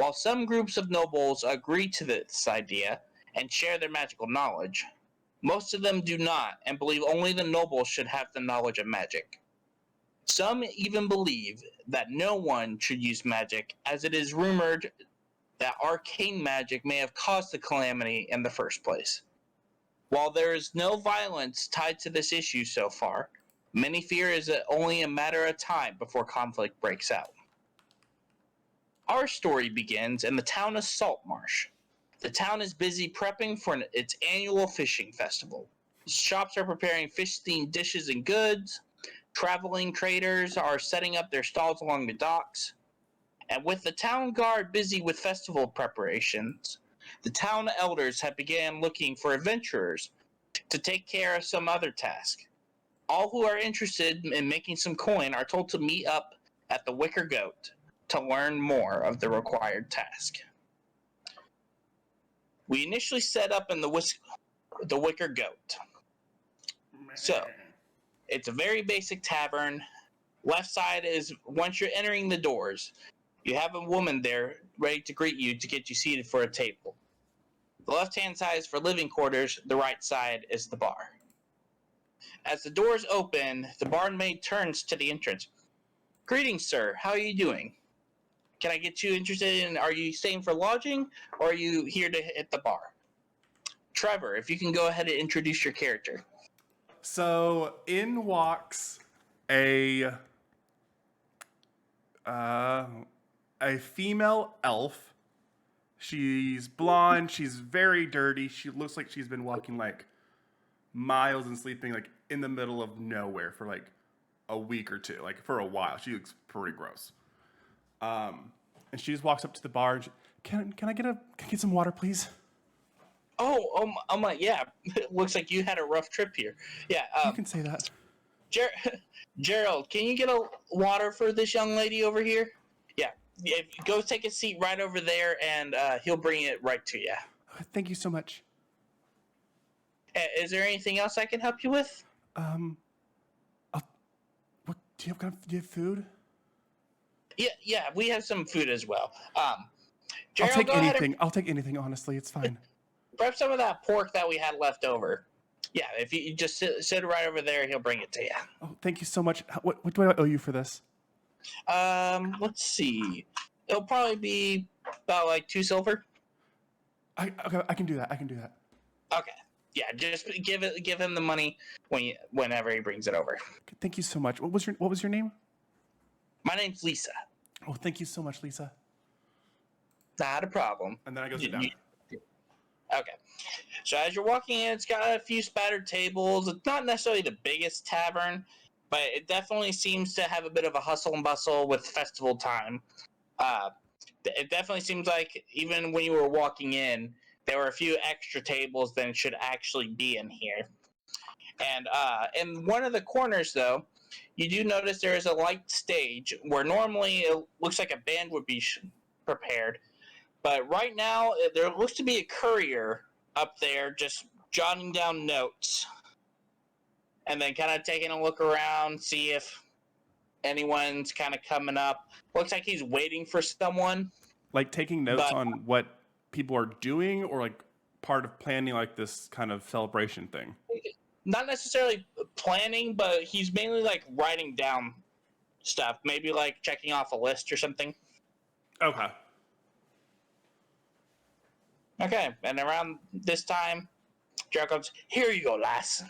While some groups of nobles agree to this idea and share their magical knowledge, most of them do not and believe only the nobles should have the knowledge of magic. Some even believe that no one should use magic, as it is rumored that arcane magic may have caused the calamity in the first place. While there is no violence tied to this issue so far, many fear it is only a matter of time before conflict breaks out. Our story begins in the town of Saltmarsh. The town is busy prepping for its annual fishing festival. Shops are preparing fish-themed dishes and goods. Traveling traders are setting up their stalls along the docks. And with the town guard busy with festival preparations, the town elders have begun looking for adventurers to take care of some other task. All who are interested in making some coin are told to meet up at the Wicker Goat to learn more of the required task. We initially set up in the Wicker Goat. So, it's a very basic tavern. Left side is, once you're entering the doors, you have a woman there ready to greet you to get you seated for a table. The left-hand side is for living quarters, the right side is the bar. As the doors open, the barmaid turns to the entrance. Greetings, sir. How are you doing? Can I get you interested in, are you staying for lodging, or are you here to hit the bar? Trevor, if you can go ahead and introduce your character. So, in walks a female elf. She's blonde. She's very dirty. She looks like she's been walking like miles and sleeping like in the middle of nowhere for like a week or two, like for a while. She looks pretty gross. And she just walks up to the bar. And can I get some water, please? Yeah. It looks like you had a rough trip here. Yeah. You can say that. Gerald, can you get a water for this young lady over here? Yeah. Go take a seat right over there, and he'll bring it right to you. Thank you so much. Is there anything else I can help you with? What do you have food? Yeah, we have some food as well. I'll Gerald, take anything. I'll take anything. Honestly, it's fine. Grab some of that pork that we had left over. Yeah, if you just sit right over there, he'll bring it to you. Oh, thank you so much. What do I owe you for this? Let's see. It'll probably be about like 2 silver. Okay, I can do that. Okay. Yeah, just give him the money whenever he brings it over. Thank you so much. What was your name? My name's Lisa. Oh, thank you so much, Lisa. Not a problem. And then I go sit down. Okay. So as you're walking in, it's got a few spattered tables. It's not necessarily the biggest tavern, but it definitely seems to have a bit of a hustle and bustle with festival time. It definitely seems like even when you were walking in, there were a few extra tables than should actually be in here. And in one of the corners, though, you do notice there is a light stage where normally it looks like a band would be prepared. But right now, there looks to be a courier up there just jotting down notes. And then kind of taking a look around, see if anyone's kind of coming up. Looks like he's waiting for someone. Like taking notes on what people are doing, or like part of planning like this kind of celebration thing? Not necessarily planning, but he's mainly like writing down stuff. Maybe like checking off a list or something. Okay. Okay, and around this time, Gerald comes, here you go, lass.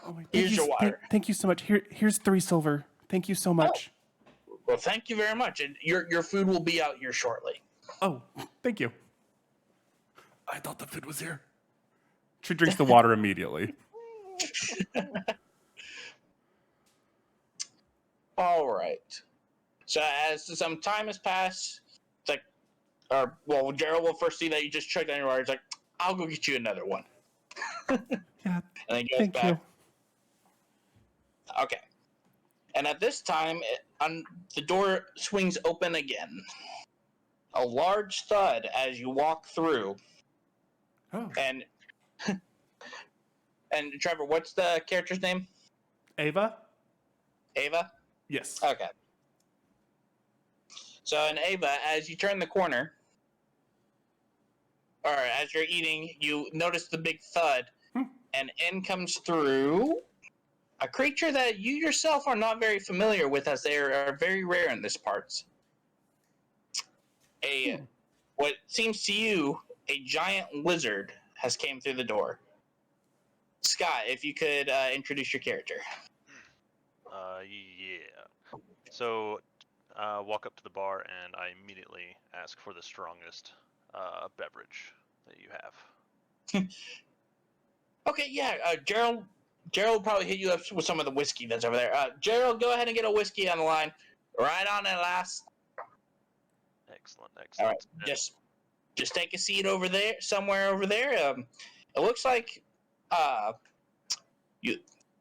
Oh my, here's your water. Thank you so much. Here's 3 silver. Thank you so much. Oh. Well, thank you very much. And your food will be out here shortly. Oh, thank you. I thought the food was here. She drinks the water immediately. All right. So as some time has passed, it's like, Gerald will first see that you just chugged on your water. He's like, I'll go get you another one. Yeah. And then goes thank back. you. Okay. And at this time, the door swings open again. A large thud as you walk through. Oh. And Trevor, what's the character's name? Ava? Ava? Yes. Okay. So in Ava, as you turn the corner, All right, as you're eating, you notice the big thud, and in comes through a creature that you yourself are not very familiar with, as they are very rare in this parts. What seems to you a giant lizard has came through the door. Scott, if you could introduce your character. Yeah. So, walk up to the bar and I immediately ask for the strongest beverage that you have. Okay, yeah, Gerald. Gerald will probably hit you up with some of the whiskey that's over there. Gerald, go ahead and get a whiskey on the line. Right on it, last. Excellent, All excellent. right, just take a seat over there, somewhere over there. It looks like you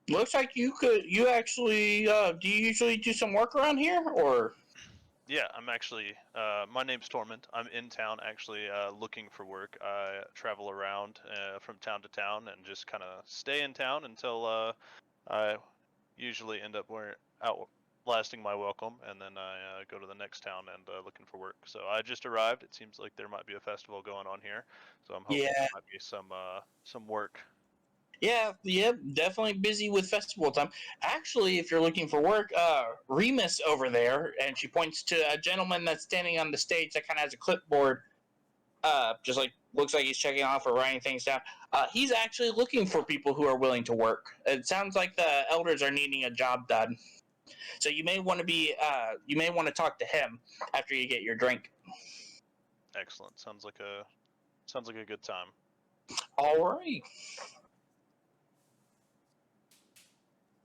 you actually do you usually do some work around here, or? Yeah, I'm actually. My name's Tormund. I'm in town actually, looking for work. I travel around from town to town and just kind of stay in town until I usually end up outlasting my welcome, and then I go to the next town and looking for work. So I just arrived. It seems like there might be a festival going on here, so I'm hoping Yeah, there might be some work. yeah, definitely busy with festival time. Actually, if you're looking for work, Remus over there, and she points to a gentleman that's standing on the stage that kind of has a clipboard, just like looks like he's checking off or writing things down. He's actually looking for people who are willing to work. It sounds like the elders are needing a job done, so you may want to talk to him after you get your drink. Excellent. Sounds like a good time. All right.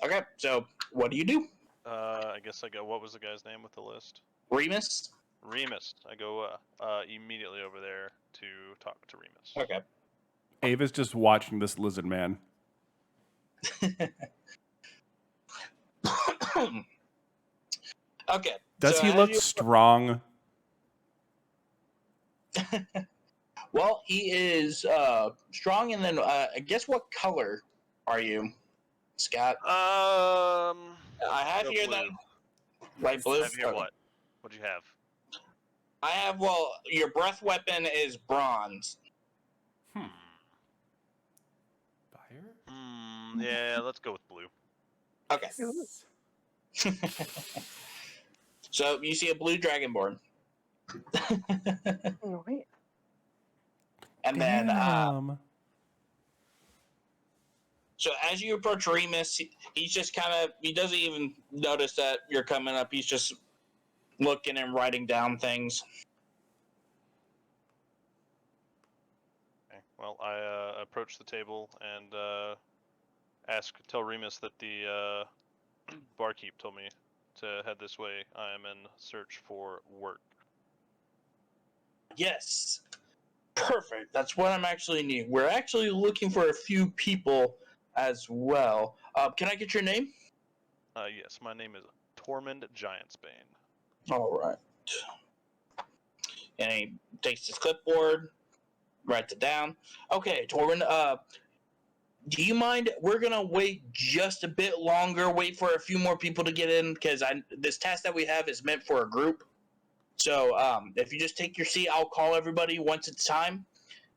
Okay, so what do you do, I guess I go. What was the guy's name with the list? Remus? Remus. I go immediately over there to talk to Remus. Okay. Ava's just watching this lizard man. Okay. Does so he as look you- strong? Well, he is strong, and then I guess what color are you, Scott? I have Go here blue. light blue. I have here what? What'd you have? I have your breath weapon is bronze. Fire? Yeah, let's go with blue. Okay. So you see a blue dragonborn, Right. and then Damn. so as you approach Remus, he's just he doesn't even notice that you're coming up. He's just looking and writing down things. Okay. Well, I approach the table and tell Remus that the barkeep told me to head this way. I am in search for work. Yes. Perfect. That's what I'm actually needing. We're actually looking for a few people as well. Can I get your name? Yes, my name is Tormund Giantsbane. All right. And he takes his clipboard, writes it down. Okay, Torvin, do you mind? We're gonna wait just a bit longer, wait for a few more people to get in, because this task that we have is meant for a group. So if you just take your seat, I'll call everybody once it's time.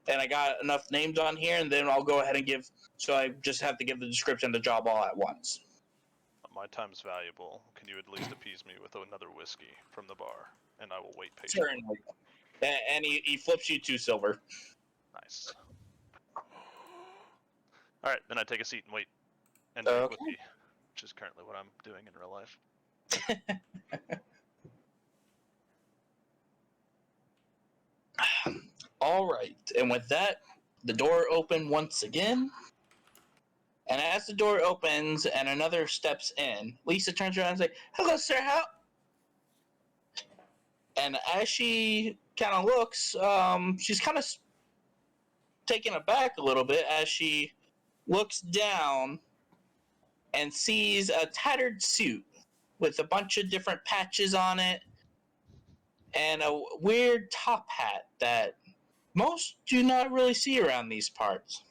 And I got enough names on here, and then I'll go ahead and give. So I just have to give the description of the job all at once. My time's valuable. Can you at least appease me with another whiskey from the bar, and I will wait patiently. Certainly. And he flips you 2 silver. Nice. All right, then I take a seat and wait, and drink whiskey, which is currently what I'm doing in real life. All right. And with that, the door opened once again. And as the door opens and another steps in, Lisa turns around and says, "Hello, sir. How?" And as she kind of looks, she's kind of taken aback a little bit as she looks down and sees a tattered suit with a bunch of different patches on it and a weird top hat that most do not really see around these parts.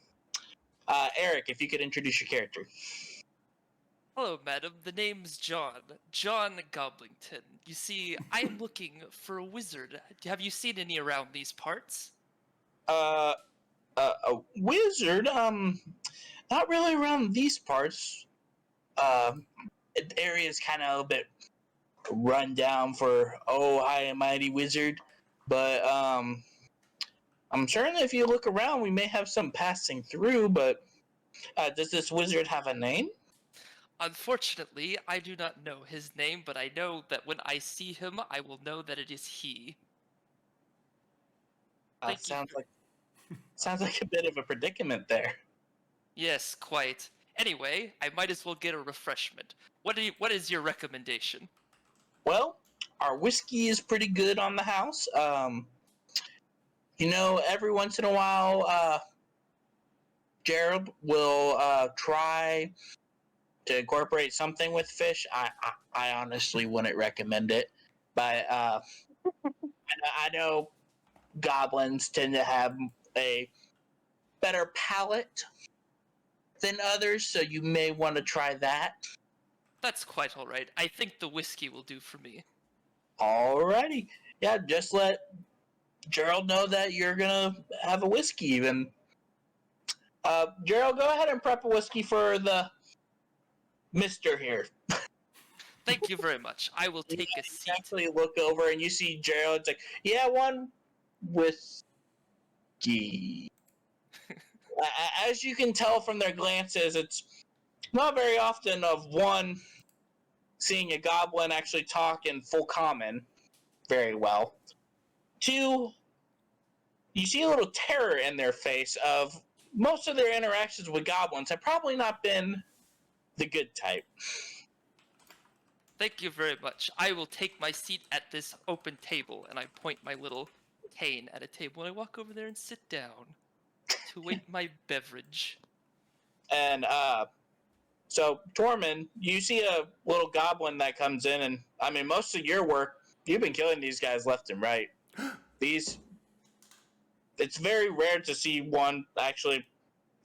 Eric, if you could introduce your character. Hello, madam. The name's John. John Goblington. You see, I'm looking for a wizard. Have you seen any around these parts? A wizard? Not really around these parts. The area is kind of a bit run down for high and mighty wizard, but I'm certain if you look around, we may have some passing through. But does this wizard have a name? Unfortunately, I do not know his name, but I know that when I see him, I will know that it is he. Thank you. Sounds like a bit of a predicament there. Yes, quite. Anyway, I might as well get a refreshment. What is your recommendation? Well, our whiskey is pretty good on the house. Every once in a while, Gerald will try to incorporate something with fish. I honestly wouldn't recommend it, but I know goblins tend to have a better palate than others, so you may want to try that. That's quite alright. I think the whiskey will do for me. Alrighty. Yeah, just let Gerald know that you're gonna have a whiskey even. Gerald, go ahead and prep a whiskey for the Mister here. Thank you very much. I will take a You seat. actually look over and you see Gerald's like, yeah, one whiskey. As you can tell from their glances, it's not very often of one seeing a goblin actually talk in full common very well. Two, you see a little terror in their face of most of their interactions with goblins have probably not been the good type. Thank you very much. I will take my seat at this open table, and I point my little cane at a table, and I walk over there and sit down to wait my beverage. And so Tormund, you see a little goblin that comes in, and I mean, most of your work, you've been killing these guys left and right. It's very rare to see one actually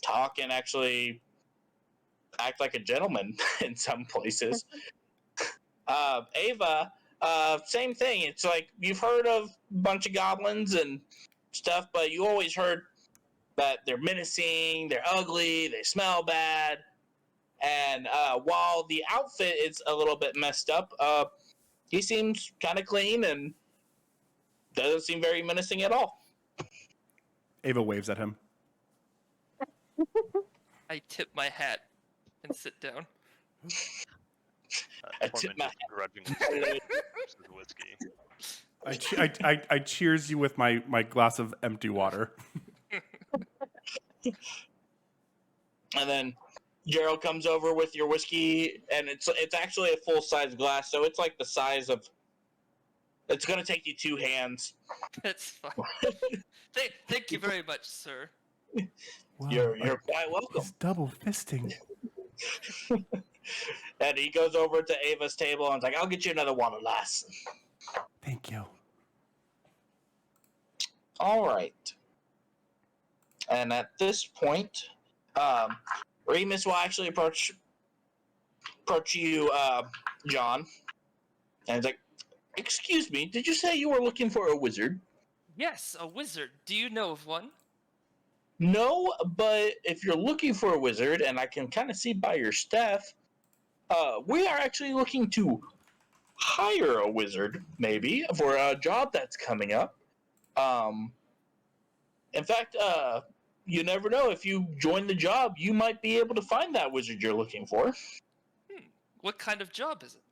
talk and actually act like a gentleman in some places. Ava, same thing. It's like you've heard of a bunch of goblins and stuff, but you always heard that they're menacing, they're ugly, they smell bad. And while the outfit is a little bit messed up, he seems kind of clean and doesn't seem very menacing at all. Ava waves at him. I tip my hat and sit down. I tip Tormund my just grudgingly sips his whiskey. I cheers you with my glass of empty water. And then Gerald comes over with your whiskey, and it's actually a full size glass, so it's like the size of. It's gonna take you 2 hands. That's fine. Thank you very much, sir. Wow, You're quite welcome. he's double fisting. And he goes over to Ava's table and is like, "I'll get you another one, lass." Thank you. All right. And at this point, Remus will actually approach you, John, and he's like, "Excuse me, did you say you were looking for a wizard?" Yes, a wizard. Do you know of one? No, but if you're looking for a wizard, and I can kind of see by your staff, we are actually looking to hire a wizard, maybe, for a job that's coming up. In fact, you never know. If you join the job, you might be able to find that wizard you're looking for. What kind of job is it?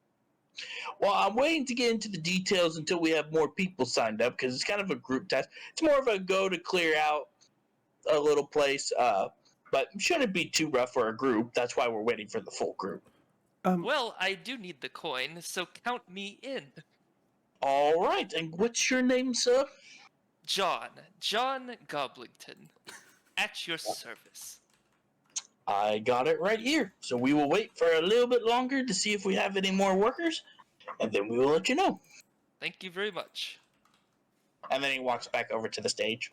Well, I'm waiting to get into the details until we have more people signed up because it's kind of a group task. It's more of a go to clear out a little place, but shouldn't be too rough for a group. That's why we're waiting for the full group. Well, I do need the coin, so count me in. All right, and what's your name, sir? John Goblington. At your service. I got it right here. So we will wait for a little bit longer to see if we have any more workers, and then we will let you know. Thank you very much. And then he walks back over to the stage.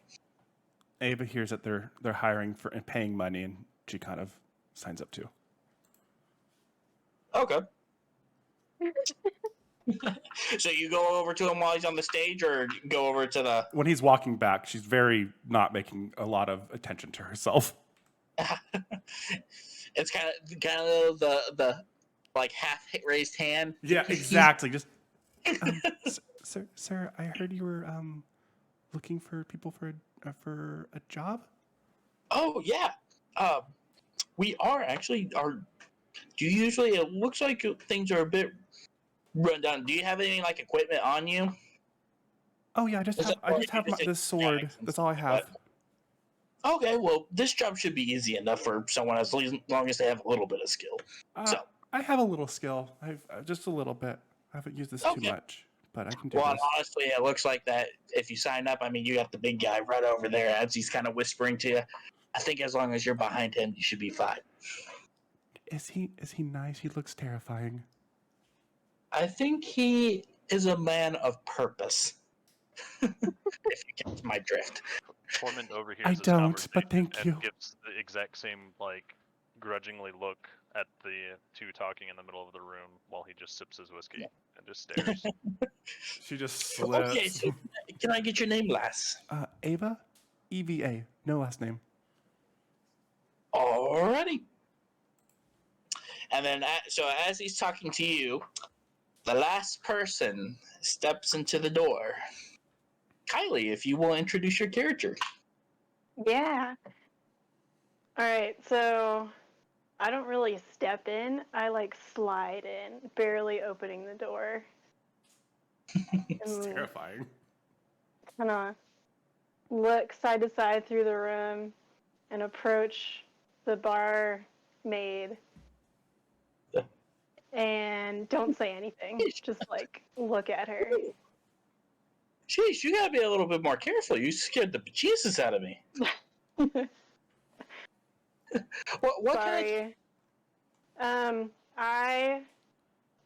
Ava hears that they're hiring for and paying money, and she kind of signs up too. Okay. So you go over to him while he's on the stage, or go over to the? When he's walking back, she's very not making a lot of attention to herself. It's kind of the like half raised hand. Yeah, exactly. Just sir, I heard you were looking for people for a job. Oh yeah, we are actually. Do you usually? It looks like things are a bit run down. Do you have any like equipment on you? Oh yeah, I just have this sword. That's all I have. Okay, well, this job should be easy enough for someone as long as they have a little bit of skill. So I have a little skill. I've just a little bit. I haven't used this too much, but I can do well, this. honestly, it looks like that if you sign up, I mean, you got the big guy right over there as he's kind of whispering to you. I think as long as you're behind him, you should be fine. Is he nice? He looks terrifying. I think he is a man of purpose. If you catch my drift. Torment overhears I this don't, conversation but thank you. and gives the exact same, like, grudgingly look at the two talking in the middle of the room while he just sips his whiskey and just stares. She just slips. Okay, so can I get your name, lass? Ava? EVA. No last name. Alrighty. And then, so as he's talking to you, the last person steps into the door. Kylie, if you will introduce your character. Yeah. All right, so I don't really step in. I like slide in, barely opening the door. It's terrifying. Kind of look side to side through the room and approach the barmaid. And don't say anything. Just like look at her. Sheesh, you gotta be a little bit more careful. You scared the bejesus out of me. What Sorry. I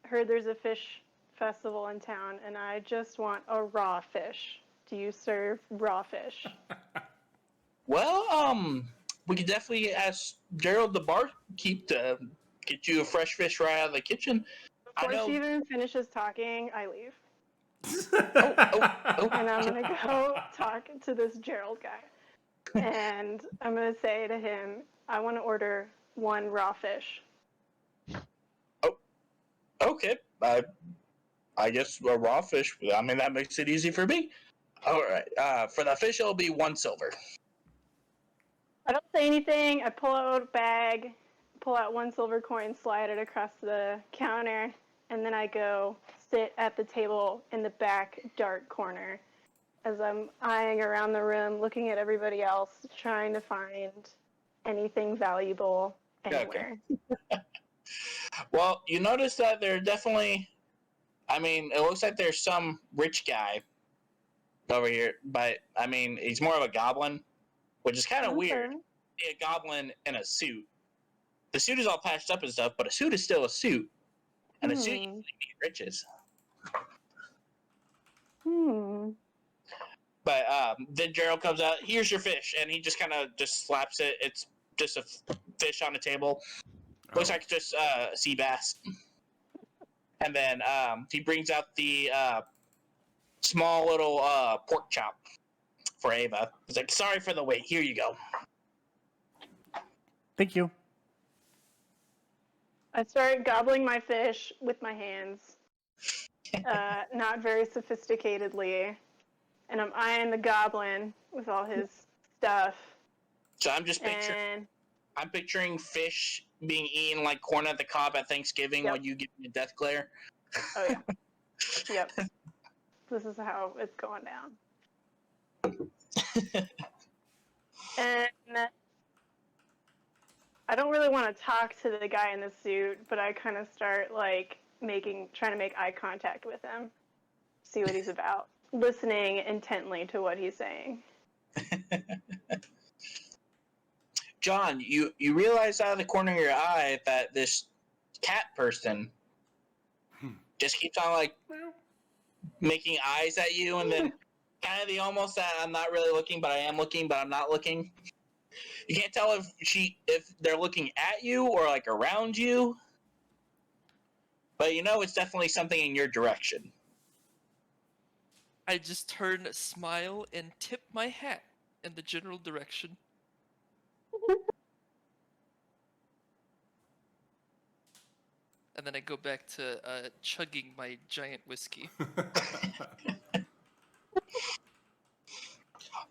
heard there's a fish festival in town, and I just want a raw fish. Do you serve raw fish? Well, we could definitely ask Gerald the barkeep to get you a fresh fish right out of the kitchen. Before she even finishes talking, I leave. Oh. And I'm going to go talk to this Gerald guy. And I'm going to say to him, I want to order one raw fish. Oh, okay. I guess a raw fish. I mean, that makes it easy for me. All right. For the fish, it'll be 1 silver. I don't say anything. I pull out a bag, pull out 1 silver coin, slide it across the counter, and then I go sit at the table in the back dark corner as I'm eyeing around the room, looking at everybody else, trying to find anything valuable anywhere. Okay. Well, you notice that there are definitely, I mean, it looks like there's some rich guy over here, but, I mean, he's more of a goblin, which is kind of weird. A goblin in a suit. The suit is all patched up and stuff, but a suit is still a suit. And a suit usually means riches. But then Gerald comes out, here's your fish, and he just kind of just slaps it. It's just a fish on the table. Looks like just sea bass. And then he brings out the small little pork chop for Ava. He's like, sorry for the wait. Here you go. Thank you. I start gobbling my fish with my hands, not very sophisticatedly, and I'm eyeing the goblin with all his stuff. So I'm just picturing fish being eaten like corn at the cob at Thanksgiving while you give me a death glare. Oh yeah. Yep. This is how it's going down. And I don't really want to talk to the guy in the suit, but I kind of start like trying to make eye contact with him, see what he's about, listening intently to what he's saying. John, you realize out of the corner of your eye that this cat person just keeps on like making eyes at you, and then kind of the almost that I'm not really looking, but I am looking, but I'm not looking. You can't tell if they're looking at you or like around you. But you know it's definitely something in your direction. I just turn, smile, and tip my hat in the general direction. And then I go back to chugging my giant whiskey.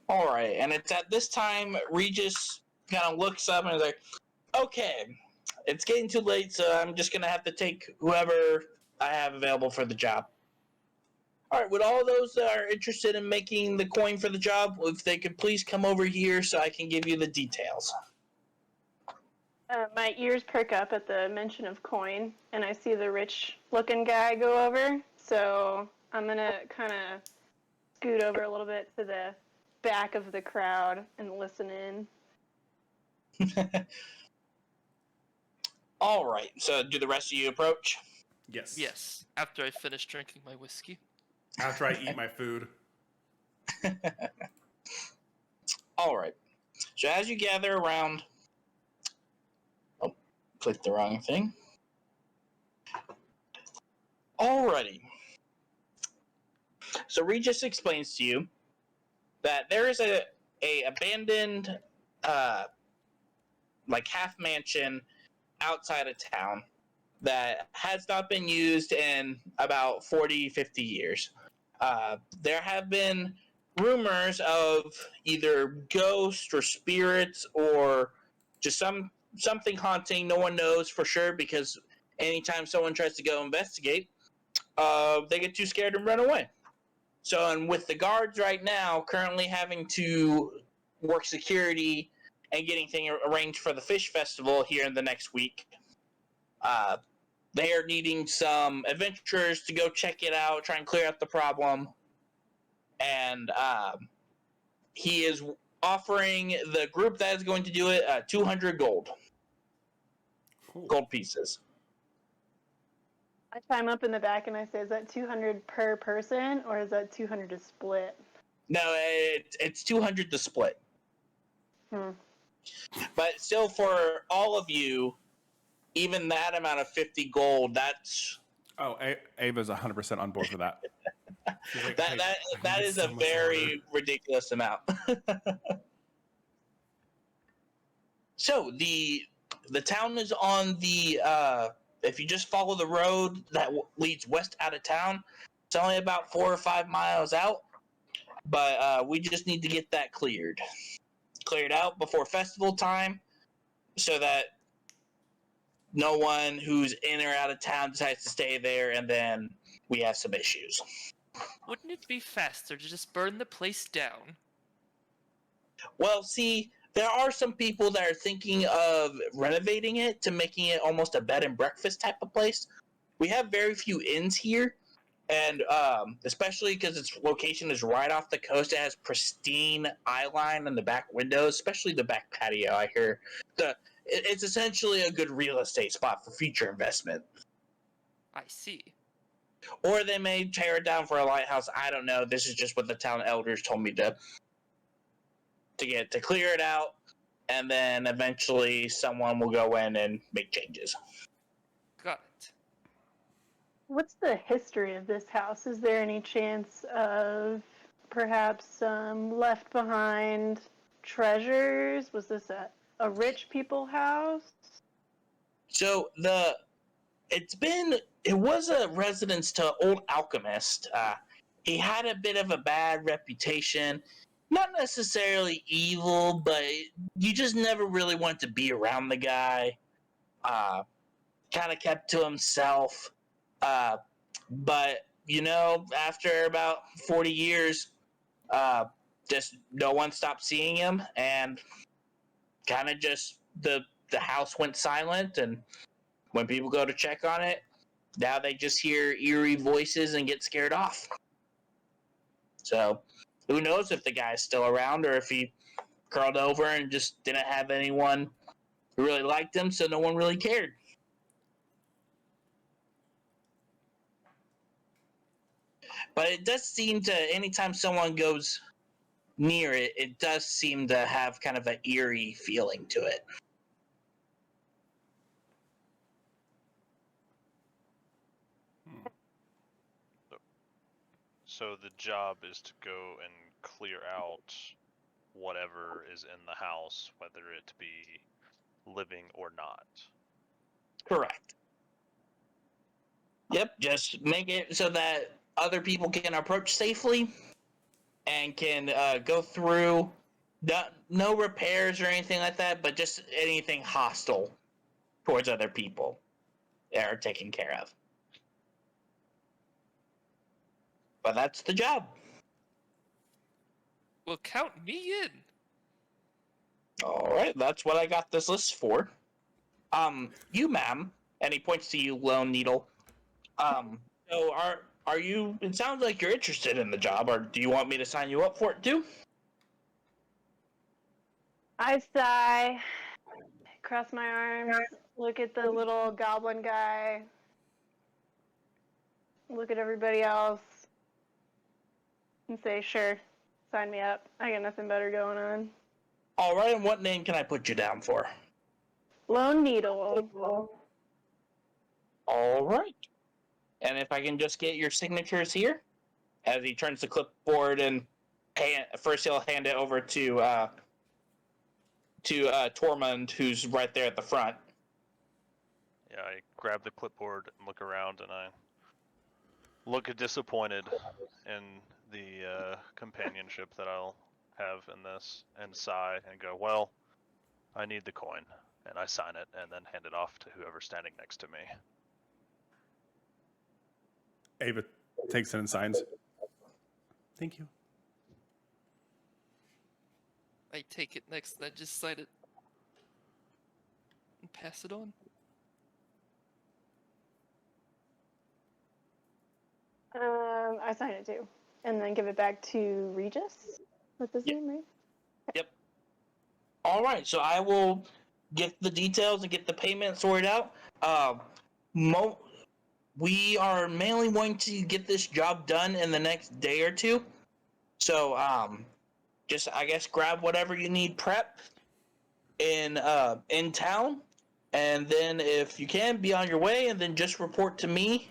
All right, and it's at this time Regis kind of looks up and is like, "Okay, it's getting too late, so I'm just gonna have to take whoever I have available for the job." All right, would all those that are interested in making the coin for the job, if they could please come over here so I can give you the details. My ears perk up at the mention of coin, and I see the rich-looking guy go over. So I'm gonna kind of scoot over a little bit to the back of the crowd and listen in. All right, so do the rest of you approach? Yes. Yes, after I finish drinking my whiskey. After I eat my food. All right, so as you gather around, oh, clicked the wrong thing. Alrighty. So Regis explains to you that there is a abandoned like half mansion outside of town that has not been used in about 40-50 years. There have been rumors of either ghosts or spirits or just something haunting. No one knows for sure because anytime someone tries to go investigate, they get too scared and run away. So, and with the guards right now currently having to work security and getting things arranged for the fish festival here in the next week, they are needing some adventurers to go check it out, try and clear up the problem. And he is offering the group that is going to do it 200 gold pieces. I chime up in the back and I say, "Is that 200 per person, or is that 200 to split?" No, it's 200 to split. But still, for all of you, even that amount of 50 gold, that's... Oh, Ava's 100% on board for that. She's like, that is a very ridiculous amount. So the town is on the if you just follow the road that leads west out of town, it's only about 4 or 5 miles out. But we just need to get that cleared out before festival time, so that no one who's in or out of town decides to stay there, and then we have some issues. Wouldn't it be faster to just burn the place down? Well, see, there are some people that are thinking of renovating it to making it almost a bed and breakfast type of place. We have very few inns here, and especially because its location is right off the coast, it has pristine eye line in the back windows, especially the back patio. I hear it's essentially a good real estate spot for future investment. I see. Or they may tear it down for a lighthouse. I don't know. This is just what the town elders told me to clear it out, and then eventually someone will go in and make changes. Got it. What's the history of this house? Is there any chance of perhaps some left behind treasures? Was this a rich people house? So it was a residence to old alchemist. He had a bit of a bad reputation. Not necessarily evil, but you just never really wanted to be around the guy. Kind of kept to himself. But, after about 40 years, just no one stopped seeing him, and kind of just the house went silent, and when people go to check on it, now they just hear eerie voices and get scared off. So, who knows if the guy's still around or if he curled over and just didn't have anyone who really liked him, so no one really cared. But it does seem to, anytime someone goes near it, it does seem to have kind of an eerie feeling to it. So the job is to go and clear out whatever is in the house, whether it be living or not. Correct. Yep, just make it so that other people can approach safely and can go through. No repairs or anything like that, but just anything hostile towards other people are taken care of. But that's the job. Well, count me in. All right, that's what I got this list for. You, ma'am, and he points to you, Lone Needle. So are you? It sounds like you're interested in the job, or do you want me to sign you up for it too? I sigh, cross my arms, look at the little goblin guy, look at everybody else, and say, sure, sign me up. I got nothing better going on. All right, and what name can I put you down for? Lone Needle. All right. And if I can just get your signatures here, as he turns the clipboard and first he'll hand it over to Tormund, who's right there at the front. Yeah, I grab the clipboard and look around, and I look disappointed in the companionship that I'll have in this, and sigh and go, well, I need the coin. And I sign it and then hand it off to whoever's standing next to me. Ava takes it and signs. Thank you. I take it next, and I just sign it and pass it on. I sign it too, and then give it back to Regis. What's his name, right? Yep. All right, so I will get the details and get the payment sorted out. We are mainly wanting to get this job done in the next day or two. So, just I guess grab whatever you need prep in town, and then if you can, be on your way, and then just report to me.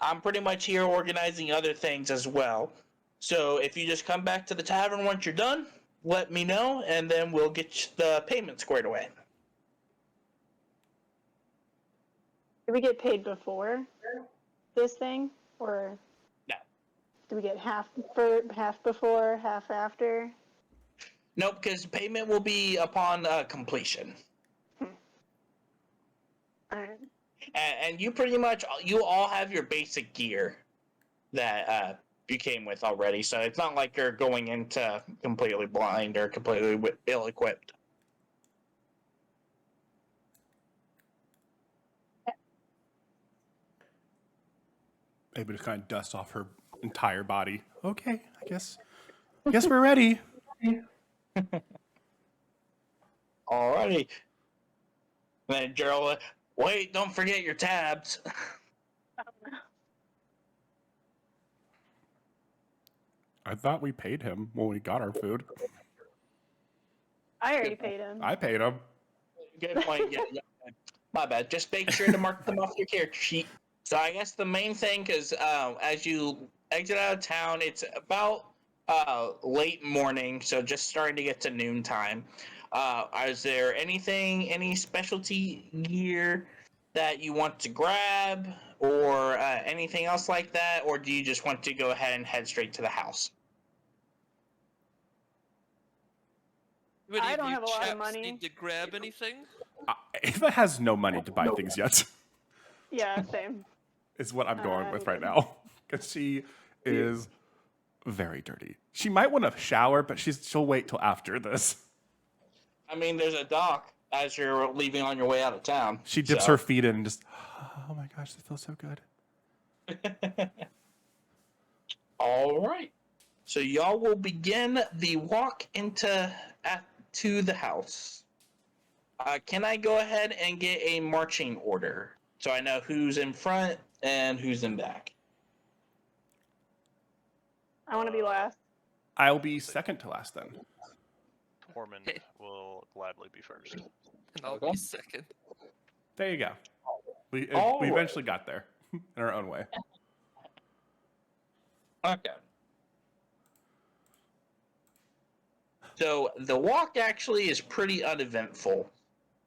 I'm pretty much here organizing other things as well. So if you just come back to the tavern once you're done, let me know, and then we'll get the payment squared away. Did we get paid before this thing, or No. do we get half before, half after? Nope, because payment will be upon completion. All right. And you pretty much, you all have your basic gear that you came with already, so it's not like you're going into completely blind or completely ill-equipped. Ava just kind of dusts off her entire body. Okay, I guess we're ready. Alrighty. And then Gerald, wait, don't forget your tabs. I thought we paid him when we got our food. I already paid him. I paid him. Good point. Yeah. My bad. Just make sure to mark them off your character sheet. So I guess the main thing, because as you exit out of town, it's about late morning, so just starting to get to noon time. Is there any specialty gear that you want to grab, or anything else like that, or do you just want to go ahead and head straight to the house? Do any I of don't you have a lot of chaps money. need to grab anything? Ava has no money to buy things yet. Yeah, same. Is what I'm going with right now. Because she is very dirty. She might want to shower, but she'll wait till after this. I mean, there's a dock as you're leaving on your way out of town. She dips her feet in and just, oh my gosh, this feels so good. All right. So y'all will begin the walk to the house. Can I go ahead and get a marching order so I know who's in front and who's in back? I want to be last. I'll be second to last then. Tormund will gladly be first. And I'll Okay. be second. There you go. We All right. eventually got there in our own way. Okay. So the walk actually is pretty uneventful.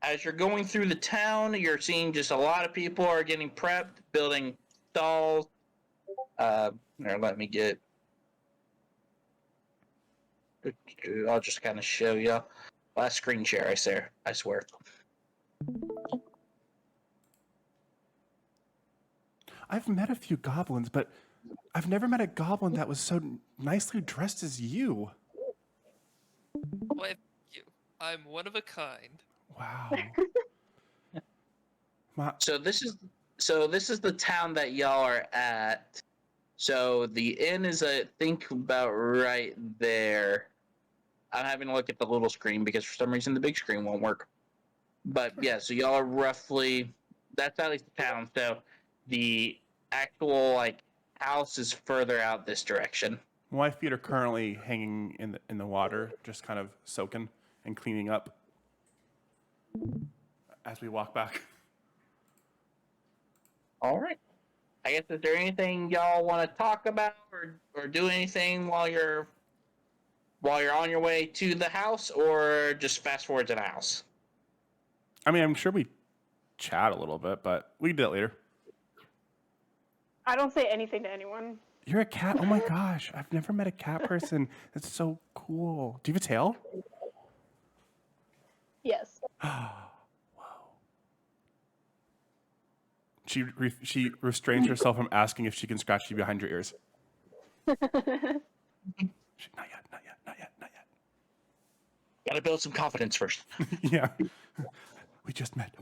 As you're going through the town, you're seeing just a lot of people are getting prepped, building stalls. Here, let me get. I'll just kind of show you. Last screen share, I swear. I've met a few goblins, but I've never met a goblin that was so nicely dressed as you. Why, thank you. I'm one of a kind. Wow. So this is the town that y'all are at. So the inn is, I think, about right there. I'm having to look at the little screen because for some reason the big screen won't work. But yeah, so y'all are roughly, that's at least the town. So the actual like house is further out this direction. My feet are currently hanging in the water, just kind of soaking and cleaning up as we walk back. All right. I guess, is there anything y'all want to talk about or do anything while you're on your way to the house, or just fast forward to the house? I mean, I'm sure we chat a little bit, but we can do it later. I don't say anything to anyone. You're a cat? Oh my gosh. I've never met a cat person. That's so cool. Do you have a tail? Yes. Wow. She restrains herself from asking if she can scratch you behind your ears. Not yet, not yet, not yet, not yet. Gotta build some confidence first. Yeah. We just met.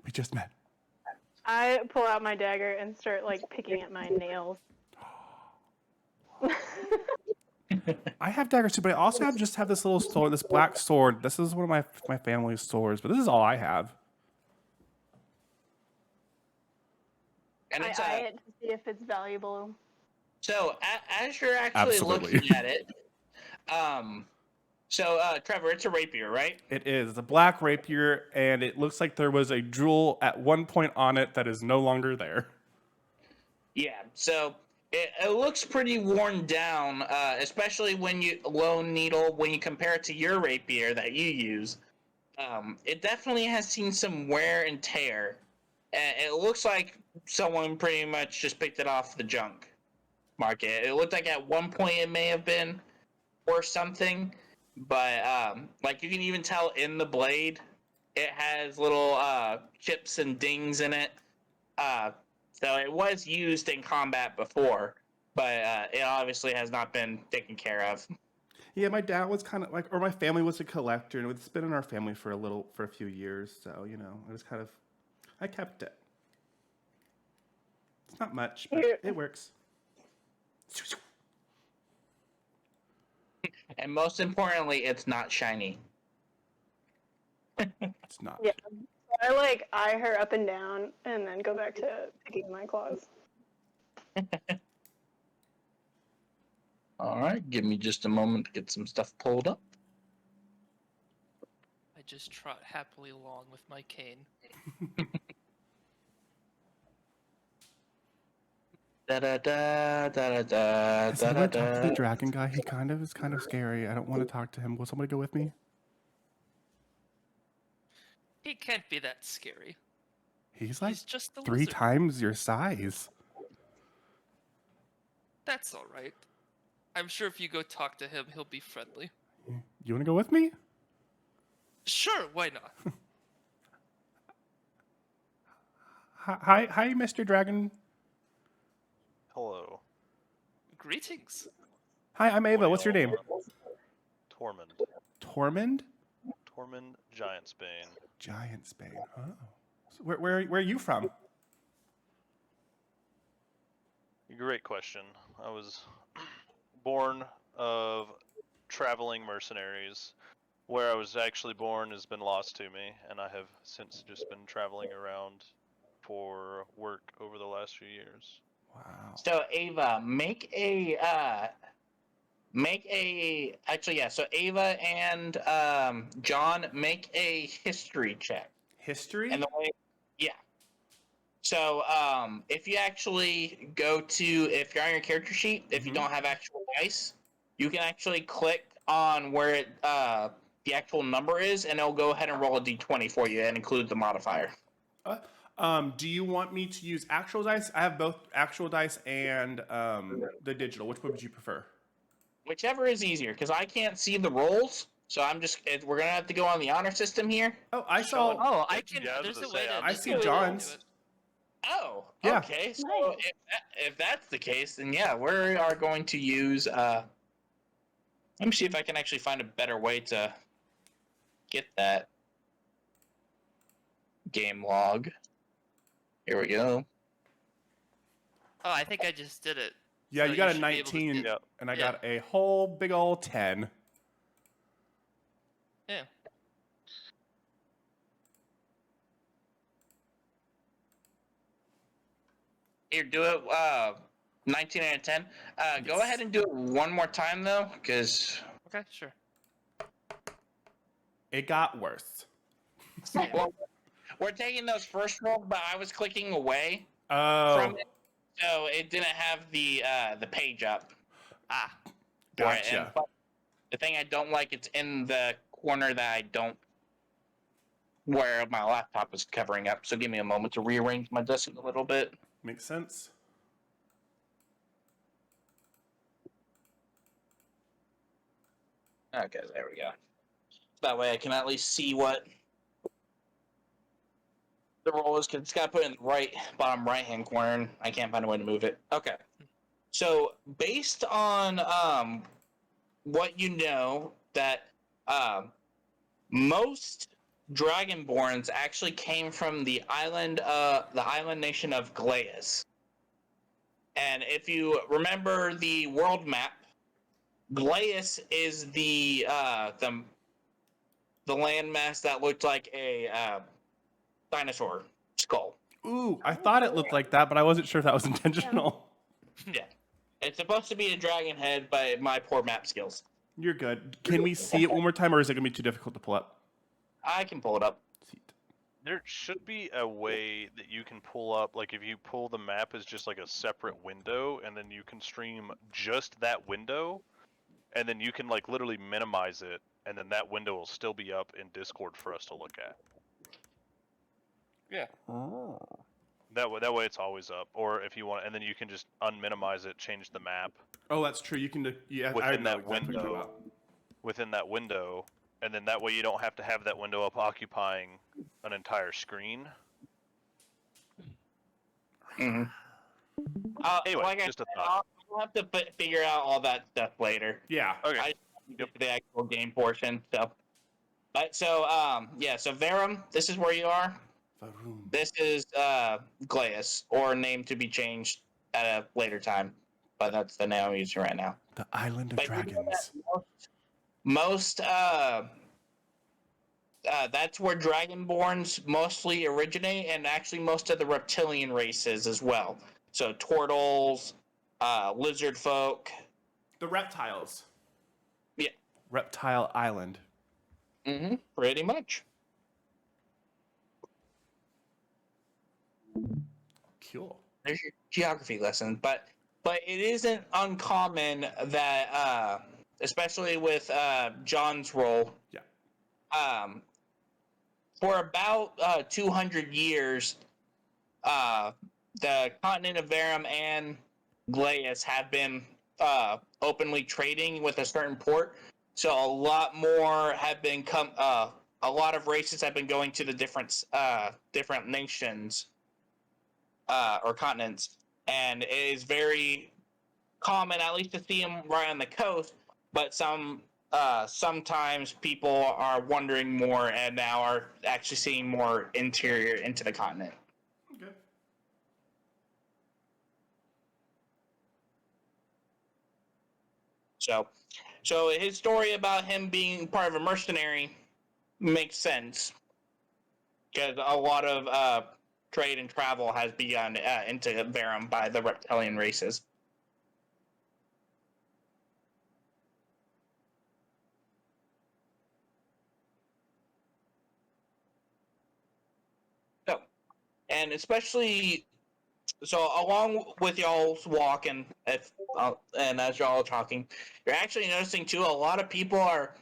I pull out my dagger and start like picking at my nails. I have daggers too, but I also have this little sword, this black sword. This is one of my family's swords, but this is all I have. And I it's eye it to see if it's valuable. so as you're actually Absolutely. looking at it, Trevor, it's a rapier, right? It is. It's a black rapier, and it looks like there was a jewel at one point on it that is no longer there. Yeah. So it looks pretty worn down, especially when you compare it to your rapier that you use. It definitely has seen some wear and tear. And it looks like someone pretty much just picked it off the junk market. It looked like at one point it may have been or something, but like you can even tell in the blade, it has little chips and dings in it. So it was used in combat before, but it obviously has not been taken care of. Yeah, my dad was kind of like, or my family was a collector, and it's been in our family for a few years. So I kept it. It's not much, but it works. And most importantly, it's not shiny. It's not. Yeah. I like eye her up and down and then go back to picking my claws. All right, give me just a moment to get some stuff pulled up. I just trot happily along with my cane. Da da da da da I said, da I want to talk to da. the dragon guy. He is kind of scary. I don't want to talk to him. Will somebody go with me? He can't be that scary. He's like He's just a 3 lizard. times your size. That's all right. I'm sure if you go talk to him, he'll be friendly. You want to go with me? Sure, why not? Hi, Mr. Dragon. Hello. Greetings. Hi, I'm Ava. What's your name? Tormund. Tormund? Tormund Giantsbane. Giantsbane. Oh. So where are you from? Great question. I was born of traveling mercenaries. Where I was actually born has been lost to me, and I have since just been traveling around for work over the last few years. Wow. So Ava, so Ava and John, make a history check. History? And the way, yeah. So, if you actually go to, if you're on your character sheet, if you don't have actual dice, you can actually click on where the actual number is, and it'll go ahead and roll a d20 for you and include the modifier. Do you want me to use actual dice? I have both actual dice and the digital. Which one would you prefer? Whichever is easier, because I can't see the rolls, so we're gonna have to go on the honor system here. Oh, I saw. Oh, I can. Yeah, I was There's a gonna way say, to. I'm I just see go John's. into it. Oh, Yeah. okay. So Nice. if that's the case, then yeah, we are going to use. Let me see if I can actually find a better way to get that game log. Here we go. Oh, I think I just did it. Yeah, So you got a should be able to 19, see- Yep. and I Yeah. got a whole big old 10. Yeah. Here, do it. 19 out of 10. Go Yes. ahead and do it one more time though, because Okay, sure. It got worse. Same. well, we're taking those first rolls, but I was clicking away Oh, from it, so it didn't have the page up. Ah. For it. gotcha. But the thing I don't like, it's in the corner that I don't, where my laptop is covering up. So give me a moment to rearrange my desk a little bit. Makes sense. Okay, there we go. That way I can at least see what the roll is, because it's got to put it in the right bottom right hand corner, and I can't find a way to move it. Okay. So based on what you know, that most Dragonborns actually came from the island nation of Glaeus. And if you remember the world map, Glaeus is the landmass that looked like a dinosaur skull. Ooh, I thought it looked like that, but I wasn't sure if that was intentional. Yeah, it's supposed to be a dragon head by my poor map skills. You're good. Can we see it one more time, or is it going to be too difficult to pull up? I can pull it up. Sweet. There should be a way that you can pull up, like if you pull the map as just like a separate window, and then you can stream just that window, and then you can like literally minimize it, and then that window will still be up in Discord for us to look at. Yeah. Oh. That way it's always up. Or if you want, and then you can just unminimize it, change the map Oh, that's true. You can. Yeah, I within know that exactly what you're talking window. about. Within that window, and then that way you don't have to have that window up occupying an entire screen. Mm-hmm. Anyway, like just a I said, thought. I'll have to figure out all that stuff later. Yeah. Okay. I get to the actual game portion. So, so Verum, this is where you are. Varum. This is Glaeus, or name to be changed at a later time, but that's the name I'm using right now. The Island of But you know that Dragons. most that's where Dragonborns mostly originate, and actually most of the reptilian races as well. So turtles, lizard folk. The reptiles. Yeah. Reptile Island. Mm-hmm. Pretty much. Cool. There's your geography lesson, but it isn't uncommon that especially with John's role. Yeah. For about 200 years, the continent of Verum and Glaeus have been openly trading with a certain port. So a lot more have been a lot of races have been going to the different nations or continents, and it is very common, at least to see them right on the coast. But sometimes people are wondering more, and now are actually seeing more interior into the continent. Okay. So his story about him being part of a mercenary makes sense, because a lot of trade and travel has begun into Verum by the reptilian races. So, and especially so along with y'all's walk and and as y'all are talking, you're actually noticing too. A lot of people are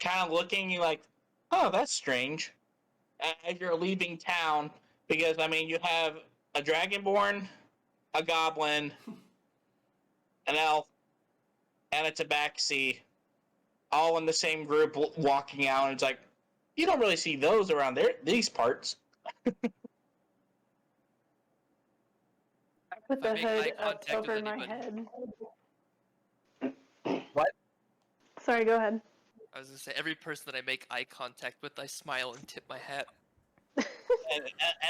kind of looking like, "Oh, that's strange." As you're leaving town, because I mean, you have a dragonborn, a goblin, an elf, and a tabaxi, all in the same group walking out. And it's like, you don't really see those around these parts. I put If I the make hood eye up contact with over my anybody- head. What? Sorry, go ahead. I was gonna say, every person that I make eye contact with, I smile and tip my hat.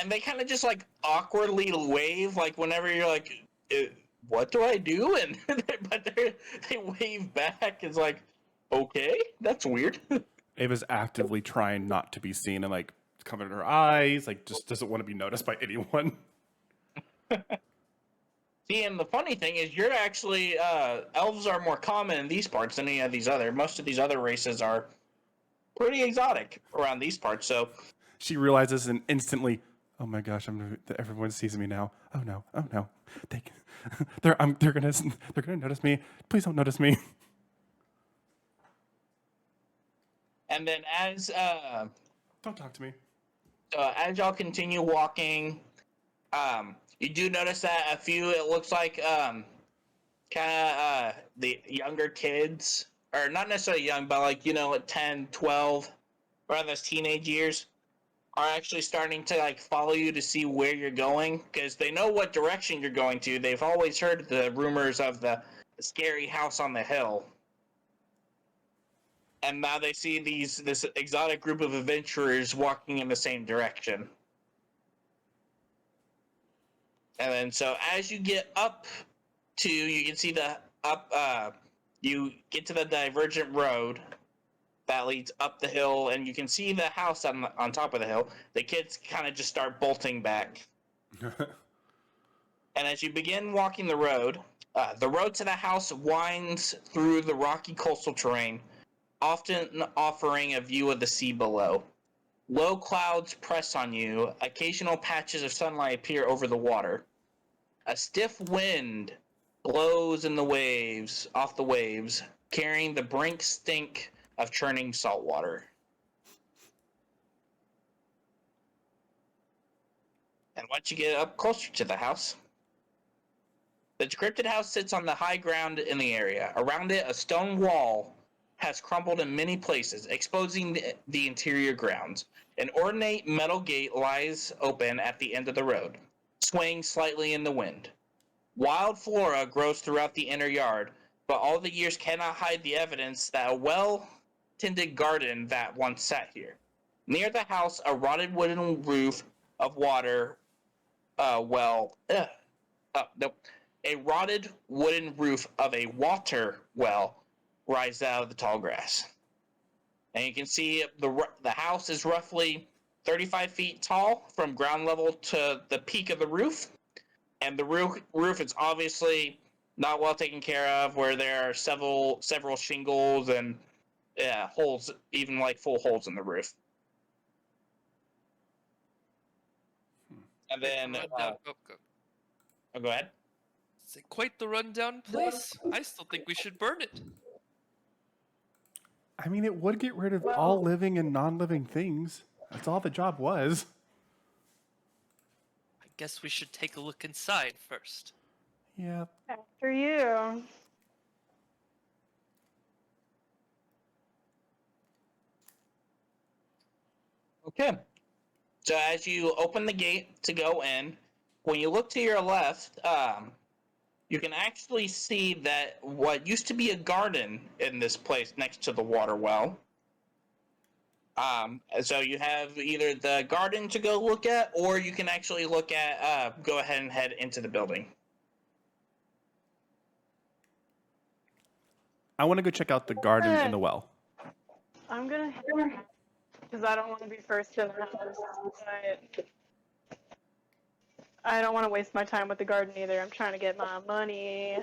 And they kind of just like awkwardly wave, like whenever you're like, "What do I do?" And but they wave back. It's like, okay, that's weird. Ava's actively trying not to be seen and like covering her eyes, like just doesn't want to be noticed by anyone. See, and the funny thing is, you're actually elves are more common in these parts than any of these other. Most of these other races are pretty exotic around these parts. So She realizes and instantly, oh my gosh, everyone sees me now. Oh no, they're gonna notice me. Please don't notice me. and then Don't talk to me. as y'all continue walking, you do notice that a few, it looks like kind of the younger kids, or not necessarily young, but like, at 10, 12, around those teenage years, are actually starting to like follow you to see where you're going, because they know what direction you're going to. They've always heard the rumors of the scary house on the hill. And now they see this exotic group of adventurers walking in the same direction. And then so as you get up to, you can see you get to the divergent road that leads up the hill, and you can see the house on top of the hill. The kids kind of just start bolting back. And as you begin walking the road to the house winds through the rocky coastal terrain, often offering a view of the sea below. Low clouds press on you. Occasional patches of sunlight appear over the water. A stiff wind blows off the waves, carrying the brink stink of churning salt water. And once you get up closer to the house, the decrepit house sits on the high ground in the area. Around it, a stone wall has crumbled in many places, exposing the interior grounds. An ornate metal gate lies open at the end of the road, swaying slightly in the wind. Wild flora grows throughout the inner yard, but all the years cannot hide the evidence that a well-tended garden that once sat here. Near the house, a rotted wooden roof of water a rotted wooden roof of a water well rises out of the tall grass. And you can see the house is roughly 35 feet tall from ground level to the peak of the roof. And the roof is obviously not well taken care of, where there are several shingles and holes, even like full holes in the roof. And then go ahead. It's quite the rundown place. I still think we should burn it. I mean, it would get rid of Well- all living and non-living things. That's all the job was. I guess we should take a look inside first. Yeah. After you. Okay. So as you open the gate to go in, when you look to your left, you can actually see that what used to be a garden in this place next to the water well. So you have either the garden to go look at, or you can actually look at, go ahead and head into the building. I want to go check out the garden and the well. I'm gonna because I don't want to be first in the house. But I don't want to waste my time with the garden either. I'm trying to get my money.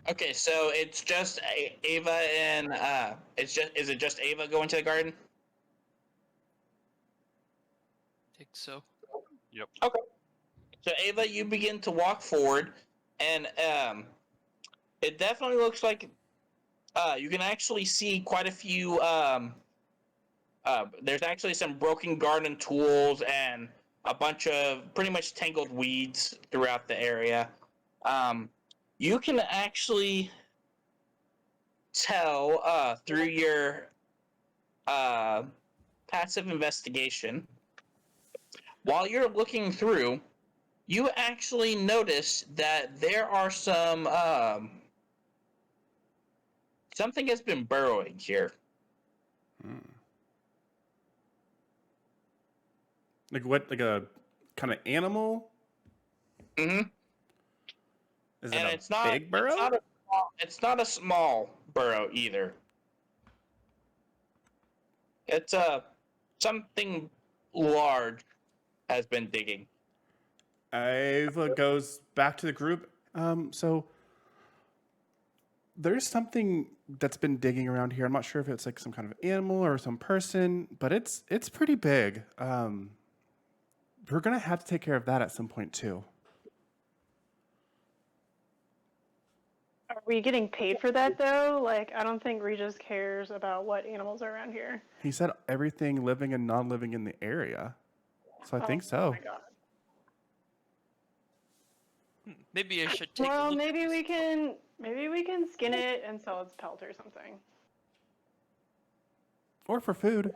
Okay, so it's just Ava and is it just Ava going to the garden? Think so. Yep. Okay. So Ava, you begin to walk forward, and it definitely looks like you can actually see quite a few. There's actually some broken garden tools and a bunch of pretty much tangled weeds throughout the area. You can actually tell through your passive investigation, while you're looking through, you actually notice that there are some something has been burrowing here. Hmm. Like what? Like a kind of animal? Mm-hmm. Is it And a it's not big burrow? it's not a small burrow either. It's something large has been digging. Ava goes back to the group. So there's something that's been digging around here. I'm not sure if it's like some kind of animal or some person, but it's pretty big. We're gonna have to take care of that at some point too. Are we getting paid for that though? Like, I don't think Regis cares about what animals are around here. He said everything living and non-living in the area, so I think so. Oh my god. Maybe I should take a Well, look. maybe we can skin it and sell its pelt or something. Or for food.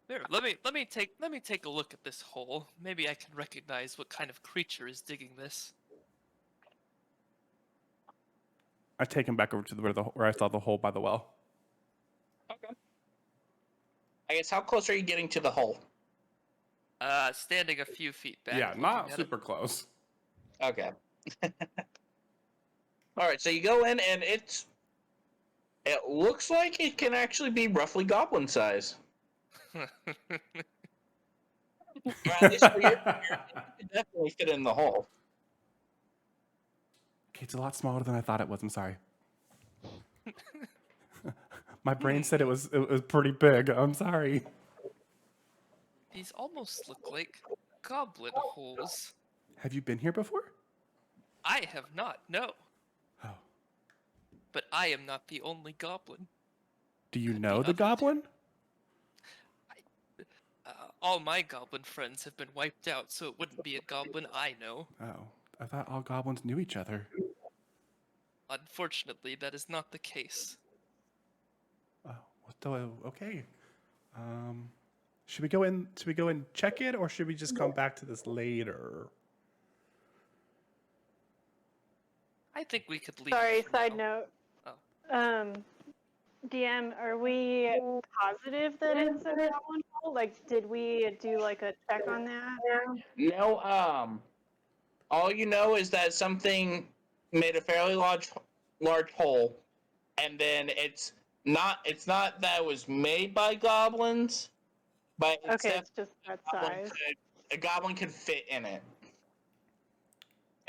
Here, let me take a look at this hole. Maybe I can recognize what kind of creature is digging this. I take him back over to where I saw the hole by the well. Okay. I guess how close are you getting to the hole? Standing a few feet back. Yeah, looking not at it. super close. Okay. All right, so you go in and it looks like it can actually be roughly goblin size. Or at least for your it could definitely fit in the hole. Okay, it's a lot smaller than I thought it was. I'm sorry. My brain said it was pretty big. I'm sorry. These almost look like goblin holes. Have you been here before? I have not, no. Oh. But I am not the only goblin. Do you Could know be the other goblin? All my goblin friends have been wiped out, so it wouldn't be a goblin I know. Oh, I thought all goblins knew each other. Unfortunately, that is not the case. Oh, okay. Should we go in? Should we go and check it, or should we just come back to this later? I think we could leave. Sorry, it for side now. note. DM, are we positive that it's a goblin hole? Like, did we do like a check on that? No, all you know is that something made a fairly large hole, and then it's not that it was made by goblins, but it's Okay, that it's just that goblin size. a goblin could fit in it.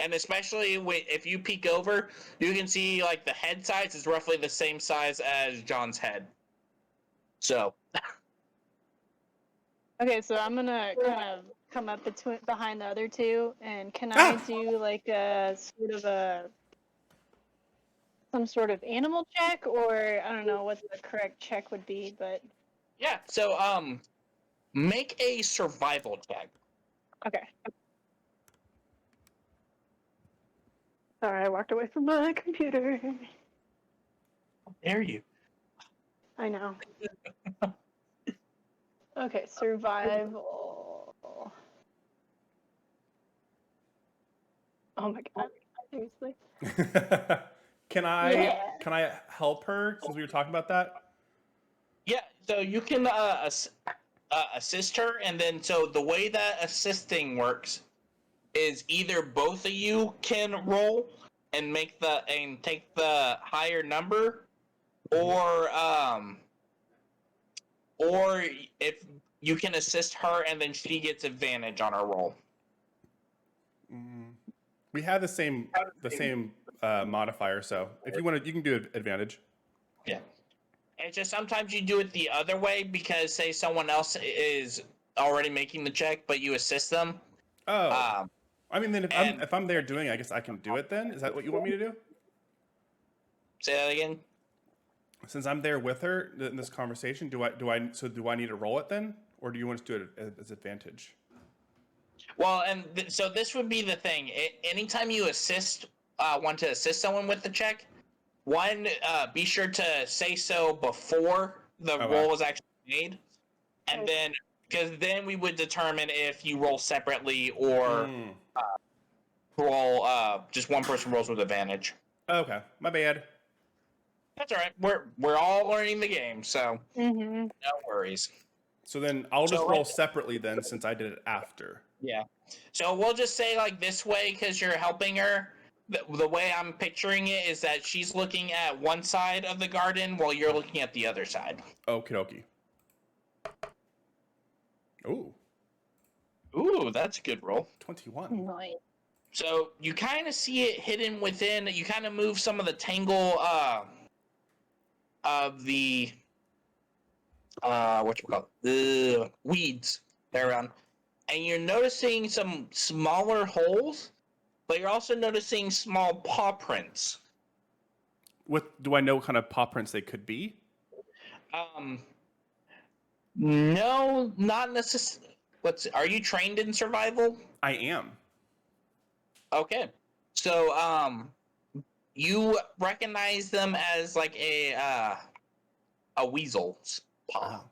And especially if you peek over, you can see like the head size is roughly the same size as John's head. So Okay, so I'm gonna kind of come up behind the other two, and can I do like some sort of animal check, or I don't know what the correct check would be, but yeah, so make a survival check. okay. Sorry, I walked away from my computer. How dare you? I know. Okay, survival. Oh my god, seriously? Can I Yeah. help her since we were talking about that? Yeah, so you can assist her, and then so the way that assisting works is either both of you can roll and take the higher number, or if you can assist her and then she gets advantage on her roll. We have the same modifier, so if you want to, you can do advantage. Yeah. It's just sometimes you do it the other way because say someone else is already making the check, but you assist them. Oh, Um, I mean, then and- if I'm there doing it, I guess I can do it then? Is that what you want me to do? say that again. Since I'm there with her in this conversation, do I need to roll it then? Or do you want us to do it as advantage? Well, and so this would be the thing. Anytime you want to assist someone with the check, be sure to say so before the Okay. roll is actually made, and Right. then because then we would determine if you roll separately or roll just one person rolls with advantage. Okay, my bad. That's all right. We're all learning the game, so Mm-hmm. no worries. So then I'll just So, roll separately then, since I did it after. Yeah. So we'll just say like this way because you're helping her. The way I'm picturing it is that she's looking at one side of the garden while you're looking at the other side. Okie dokie. Ooh, Ooh, that's a good roll. 21. Nice. So you kind of see it hidden within. You kind of move some of the tangle of the the weeds there around, and you're noticing some smaller holes, but you're also noticing small paw prints. Do I know what kind of paw prints they could be? No, not necessarily. Are you trained in survival? I am. Okay. So, you recognize them as like a weasel's paw. Oh.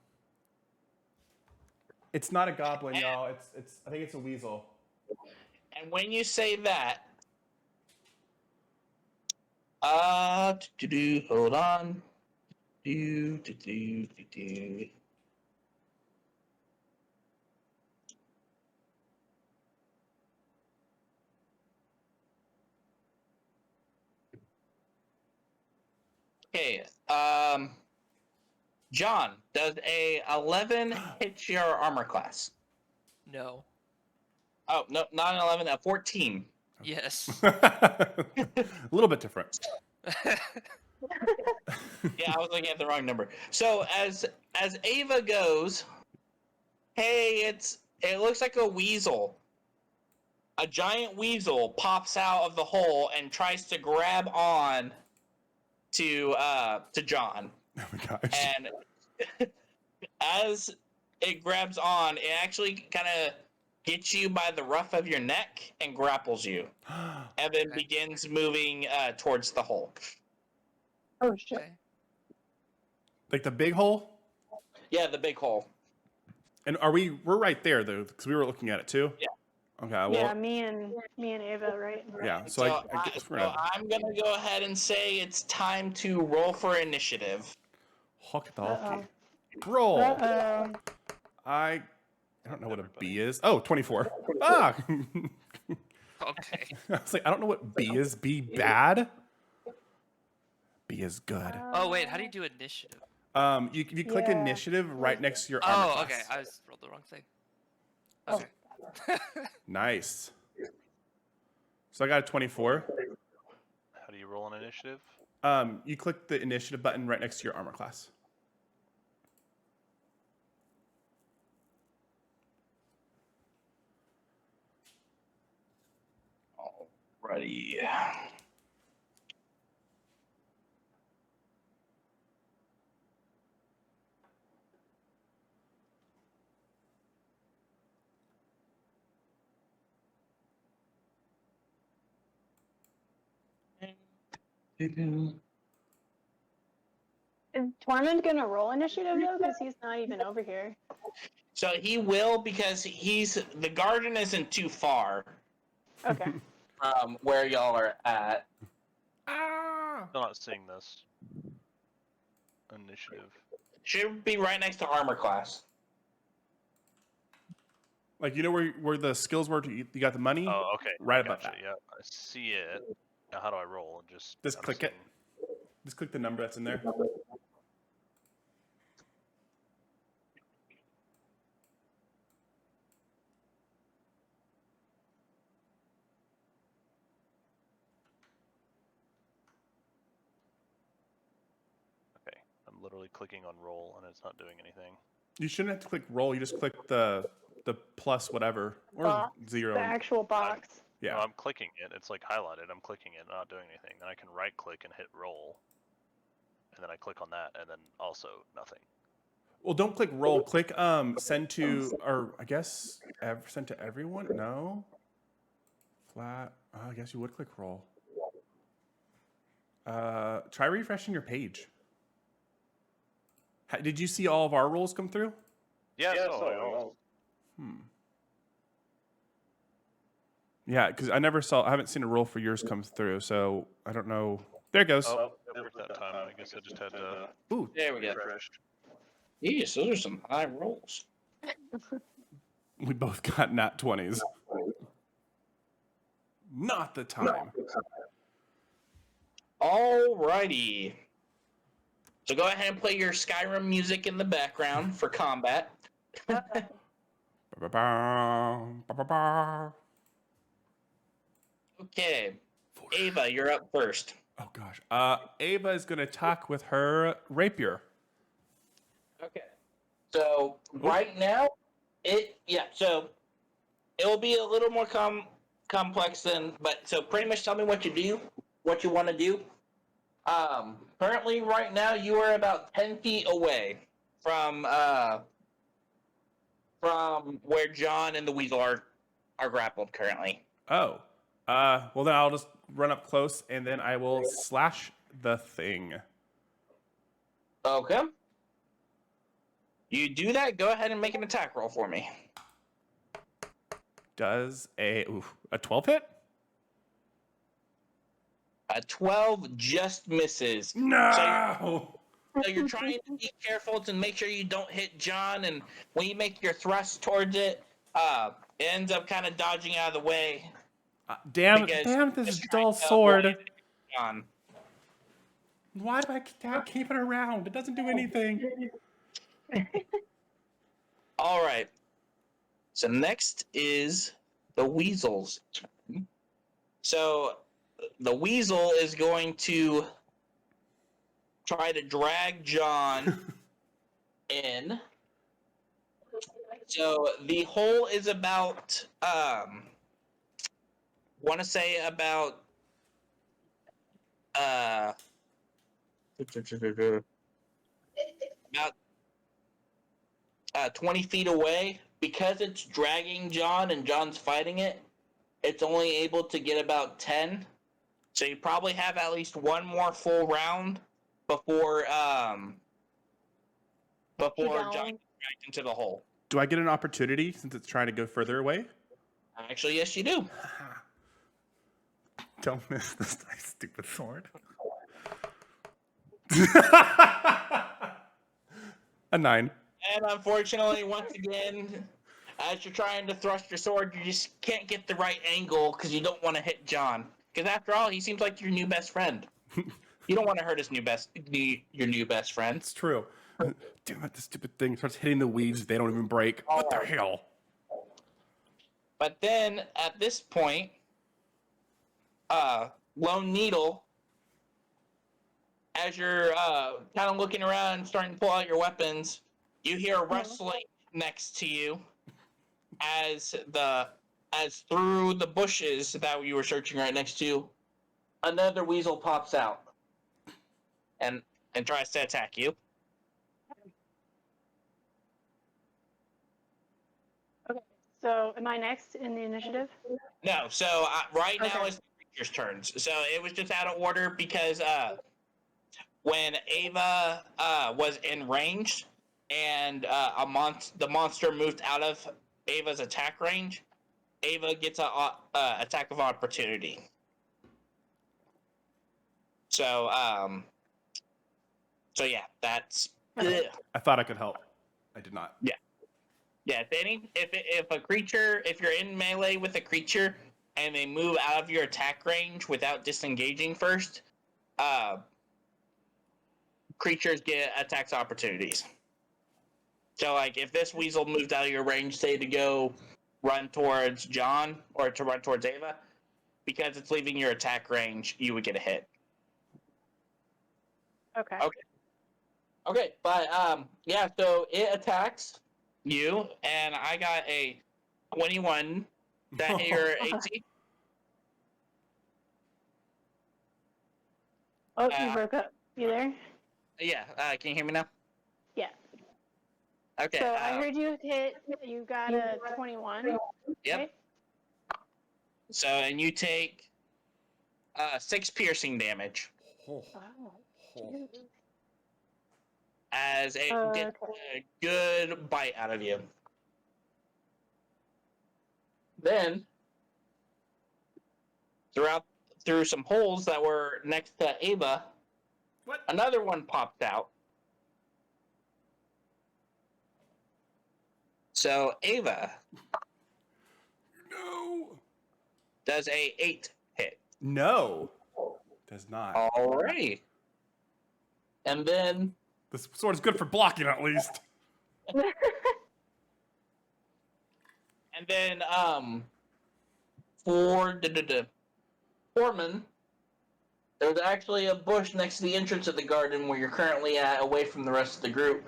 It's not a goblin, y'all. It's. I think it's a weasel. And when you say that, hold on. Do. Okay. John, does a 11 hit your armor class? No. Oh no, not an 11, a 14. Yes. A little bit different. Yeah, I was looking at the wrong number. So as Ava goes, hey, it looks like a weasel. A giant weasel pops out of the hole and tries to grab on to John. Oh my gosh. And as it grabs on, it actually kind of gets you by the ruff of your neck and grapples you, and then Okay. begins moving towards the hole. Oh shit. Okay. Like the big hole? Yeah, the big hole. And we're right there though, because we were looking at it too? Yeah. Okay, well, Yeah, me and Ava, right? yeah. So, So, I guess we're so gonna I'm gonna go ahead and say it's time to roll for initiative. hockey. Roll. Uh-oh. I don't know what a B is. Oh, 24. Ah! Okay. I was like, I don't know what B is. B bad? B is good. Oh wait, how do you do initiative? You click Yeah. initiative right next to your armor Oh, class. okay. I rolled the wrong thing. Oh. Okay. Nice. So I got a 24. How do you roll an initiative? You click the initiative button right next to your armor class. Alrighty. Is Tormund gonna roll initiative though? Because he's not even over here. So he will because the garden isn't too far Okay. from where y'all are at. Ah! Still not seeing this. Initiative. Should be right next to armor class. Like, you know where the skills were? You got the money? Oh, okay. Right I above gotcha. that. Yeah, I see it. Now, how do I roll? Just I'm Click it. seeing- Just click the number that's in there. Okay, I'm literally clicking on roll and it's not doing anything. You shouldn't have to click roll. You just click the plus whatever or Box. 0. The actual box. Yeah. No, I'm clicking it. It's like highlighted. I'm clicking it, not doing anything. Then I can right click and hit roll. And then I click on that, and then also nothing. Well, don't click roll. Click send to, or I guess send to everyone. No. Flat. Oh, I guess you would click roll. Try refreshing your page. Did you see all of our rolls come through? Yeah, so Yeah, because I haven't seen a roll for yours come through, so I don't know. There it goes. oh, it worked that time. I guess I just had to Ooh, There we go. refresh. Yes, those are some high rolls. we both got nat 20s. Not the time. Alrighty. So go ahead and play your Skyrim music in the background for combat. Okay. Ava, you're up first. Oh gosh. Ava is gonna attack with her rapier. Okay. So right now, so it'll be a little more complex than, but so pretty much tell me what you want to do. Currently, right now, you are about 10 feet away from where John and the Weasel are grappled currently. Oh. Well then I'll just run up close and then I will slash the thing. Okay. You do that. Go ahead and make an attack roll for me. Does a 12 hit? A 12 just misses. No. So you're trying to be careful to make sure you don't hit John, and when you make your thrust towards it, it ends up kind of dodging out of the way. Damn Because this it's dull trying to sword. avoid John. Why do I keep it around? It doesn't do anything. All right. So next is the Weasel's turn. So the Weasel is going to try to drag John in. So the hole is about want to say about about 20 feet away. Because it's dragging John and John's fighting it, it's only able to get about 10. So you probably have at least one more full round before John gets dragged into the hole. Do I get an opportunity since it's trying to go further away? Actually, yes, you do. Don't miss this stupid sword. A 9. And unfortunately, once again, as you're trying to thrust your sword, you just can't get the right angle because you don't want to hit John. Because after all, he seems like your new best friend. You don't want to hurt your new best friend. It's true. Damn it, this stupid thing starts hitting the weeds. They don't even break. What the hell? But then, at this point, Lone Needle, as you're kind of looking around and starting to pull out your weapons, you hear a rustling next to you as through the bushes that you were searching right next to, another weasel pops out and tries to attack you. Okay. So, am I next in the initiative? No, so right now Okay. it's the creature's turns. So it was just out of order because when Ava was in range and the monster moved out of Ava's attack range, Ava gets a attack of opportunity. So yeah, that's Okay. I thought I could help. I did not. yeah. If you're in melee with a creature and they move out of your attack range without disengaging first, creatures get attacks opportunities. So, like, if this weasel moved out of your range, say to go run towards John or to run towards Ava, because it's leaving your attack range, you would get a hit. Okay. Okay. Okay, but yeah. So it attacks you, and I got a 21. That hit your AC. Oh, you broke up. You there? Yeah. Can you hear me now? Yeah. Okay. So I heard you hit. You got a 21. Yep. Right? So and you take 6 piercing damage Oh, Oh, oh. shoot. as it gets Okay. a good bite out of you. Then through some holes that were next to Ava, What? another one popped out. So Ava No. does a 8 hit. No. Does not. Alrighty. And then This sword is good for blocking, at least. for Foreman, there's actually a bush next to the entrance of the garden where you're currently at, away from the rest of the group.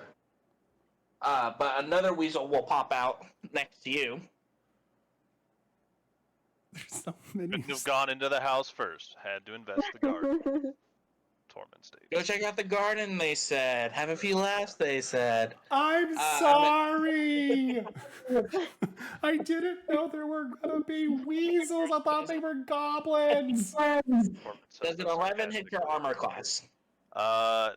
But another weasel will pop out next to you. There's so many. Couldn't have gone into the house first. Had to invest the garden. Torment states. Go check out the garden, they said. Have a few laughs, they said. I'm sorry. I didn't know there were gonna be weasels. I thought they were goblins. Torment Does says an it 11 hit your sarcastically. armor class? I'm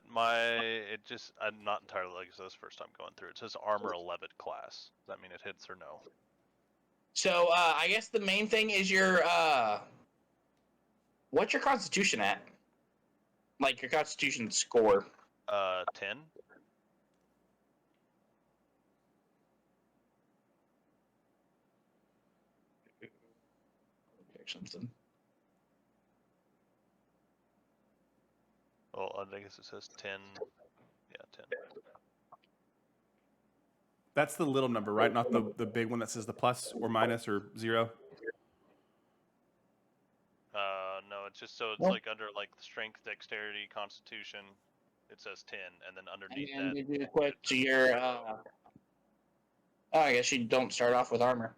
not entirely like this first time going through. It says armor 11 class. Does that mean it hits or no? So, I guess the main thing is your, what's your constitution at? Like, your constitution score. 10. Something. Oh, I guess it says 10. Yeah, 10. That's the little number, right? Not the big one that says the plus or minus or 0. No, it's just so it's Well- like under like strength, dexterity, constitution. It says 10, and then underneath And that. you do quick to your, oh, I guess you don't start off with armor.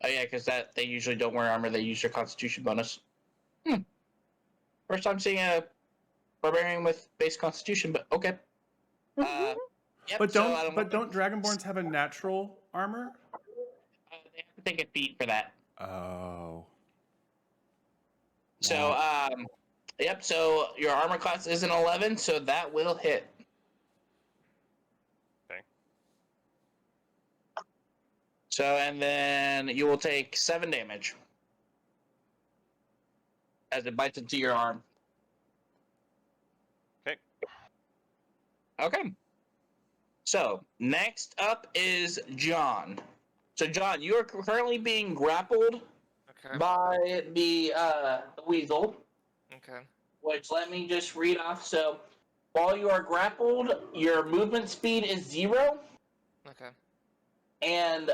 Oh yeah, because they usually don't wear armor. They use their constitution bonus. First time seeing a barbarian with base constitution, but okay. Yep, But so I don't don't dragonborns have a natural armor? they have to take a feat for that. Oh. So Wow. yep. So your armor class is an 11, so that will hit. Okay. So and then you will take 7 damage as it bites into your arm. Okay. Okay. So next up is John. So John, you are currently being grappled Okay. by the weasel. Okay. Which let me just read off. So while you are grappled, your movement speed is 0, Okay. and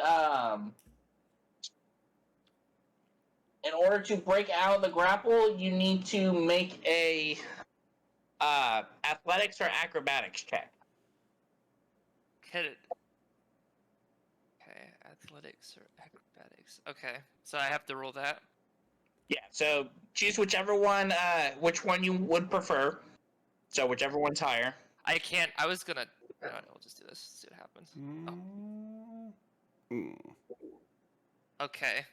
in order to break out of the grapple, you need to make a athletics or acrobatics check. Hit it. Okay. Athletics or acrobatics. Okay. So I have to roll that. Yeah. So choose whichever one, which one you would prefer. So whichever one's higher. I can't. I was gonna. I don't know. We'll just do this. See what happens. Okay.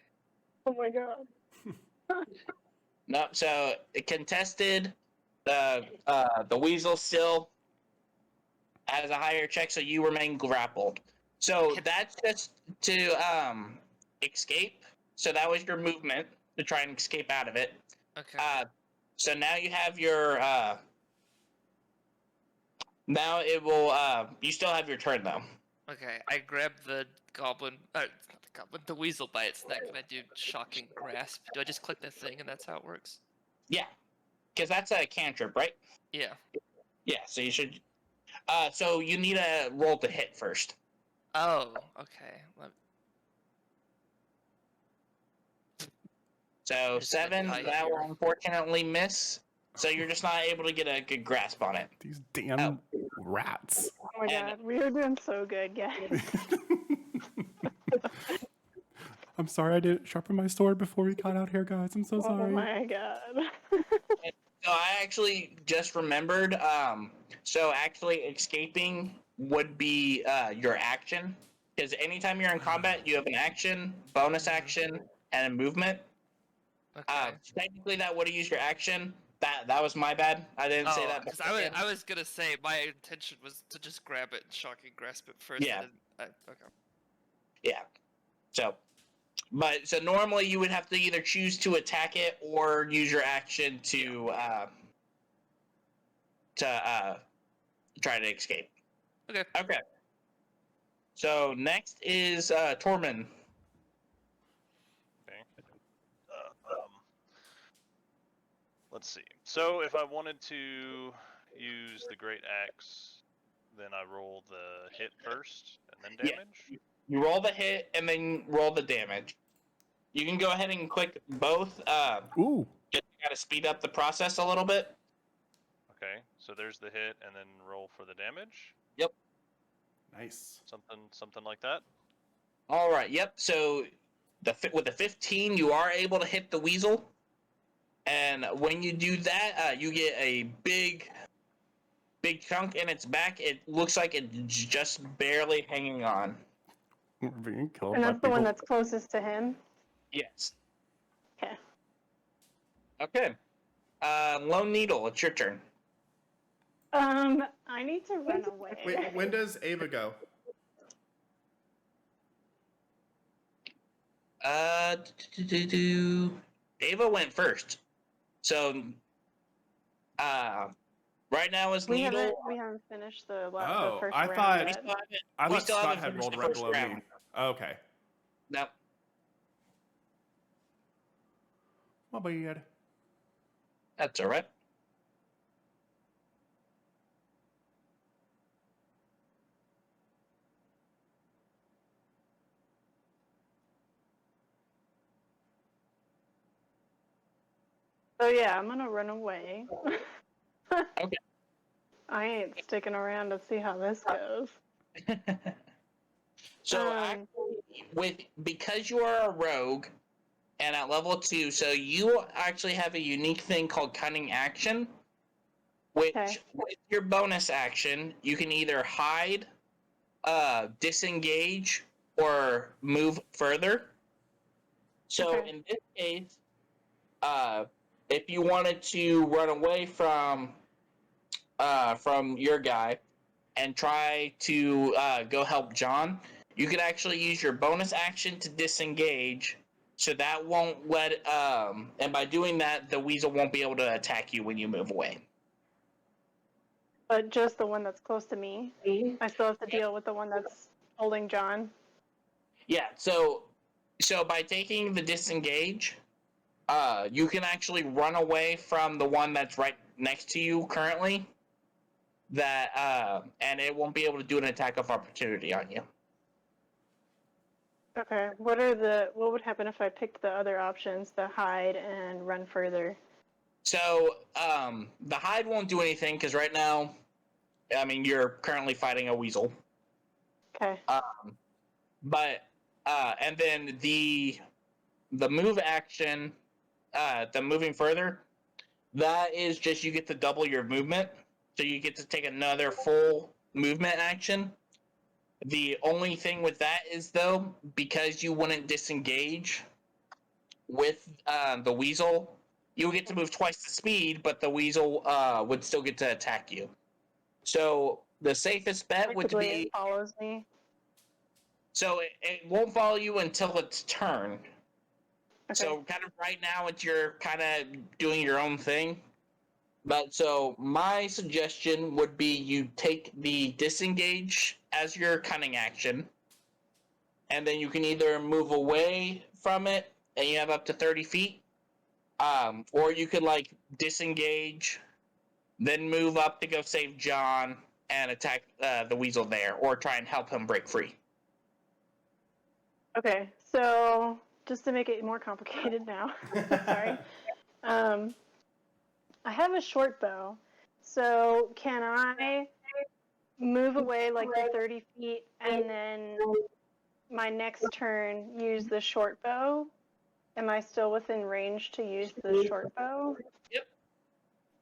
Oh my god. No. So it contested. The weasel still has a higher check, so you remain grappled. So that's just to escape. So that was your movement to try and escape out of it. Okay. So now you have your. Now it will. You still have your turn though. Okay. I grab the goblin. Not the goblin. The weasel by its neck, and I do shocking grasp. Do I just click the thing, and that's how it works? Yeah, because that's a cantrip, right? Yeah. Yeah. So you should. So you need a roll to hit first. Oh. Okay. So Is that 7. high That will here? unfortunately miss. so you're just not able to get a good grasp on it. These damn rats. Oh my And- god, we are doing so good, guys. I'm sorry I didn't sharpen my sword before we got out here, guys. I'm so Oh sorry. my god. So I actually just remembered. So actually, escaping would be your action, because anytime you're in combat, you have an action, bonus action, and a movement. Okay. Technically, that would have used your action. That was my bad. I didn't say that. Because beforehand. I was gonna say my intention was to just grab it and shocking grasp it first. Yeah. And then, okay. Yeah. So, but so normally you would have to either choose to attack it or use your action to try to escape. Okay. Okay. So next is Tormund. Okay. Let's see. So if I wanted to use the Great Axe, then I roll the hit first and then Yeah. damage? You roll the hit and then roll the damage. You can go ahead and click both. Ooh. Just gotta speed up the process a little bit. Okay, so there's the hit and then roll for the damage? Nice. Something like that? All right. Yep. So with the 15, you are able to hit the weasel, and when you do that, you get a big chunk in its back. It looks like it's just barely hanging on. We're being killed And by that's the one people. that's closest to him. Yes. Okay. Okay. Lone Needle, it's your turn. I need to run away. Wait, when does Ava go? Ava went first. So, right now is We Needle. haven't finished the Oh, first I round thought- We yet. still haven't, I we thought still Scott haven't had finished rolled the right first below round. me. Okay. No. My bad. That's all right. So yeah, I'm gonna run away. Okay. I ain't sticking around to see how this goes. So, Um, actually, because you are a rogue, and at level 2, so you actually have a unique thing called Cunning Action, which Okay. with your bonus action, you can either hide, disengage, or move further. So Okay. in this case, if you wanted to run away from your guy and try to go help John, you could actually use your bonus action to disengage. So that won't let and by doing that, the weasel won't be able to attack you when you move away. but just the one that's close to me. I still have to deal with the one that's holding John. Yeah, so by taking the disengage, you can actually run away from the one that's right next to you currently. And it won't be able to do an attack of opportunity on you. Okay. What would happen if I picked the other options, the hide and run further? So the hide won't do anything because right now, I mean, you're currently fighting a weasel. Okay. But and then the move action, the moving further, that is just you get to double your movement, so you get to take another full movement action. The only thing with that is though, because you wouldn't disengage with the weasel, you would get to move twice the speed, but the weasel would still get to attack you. So the safest bet would Basically, be it follows me. so it won't follow you until its turn. Okay. So kind of right now, you're kind of doing your own thing. But so my suggestion would be you take the disengage as your cunning action, and then you can either move away from it, and you have up to 30 feet, or you could like disengage, then move up to go save John and attack the weasel there, or try and help him break free. Okay. So just to make it more complicated now, sorry. I have a short bow, so can I move away like the 30 feet and then my next turn use the short bow? Am I still within range to use the short bow? Yep.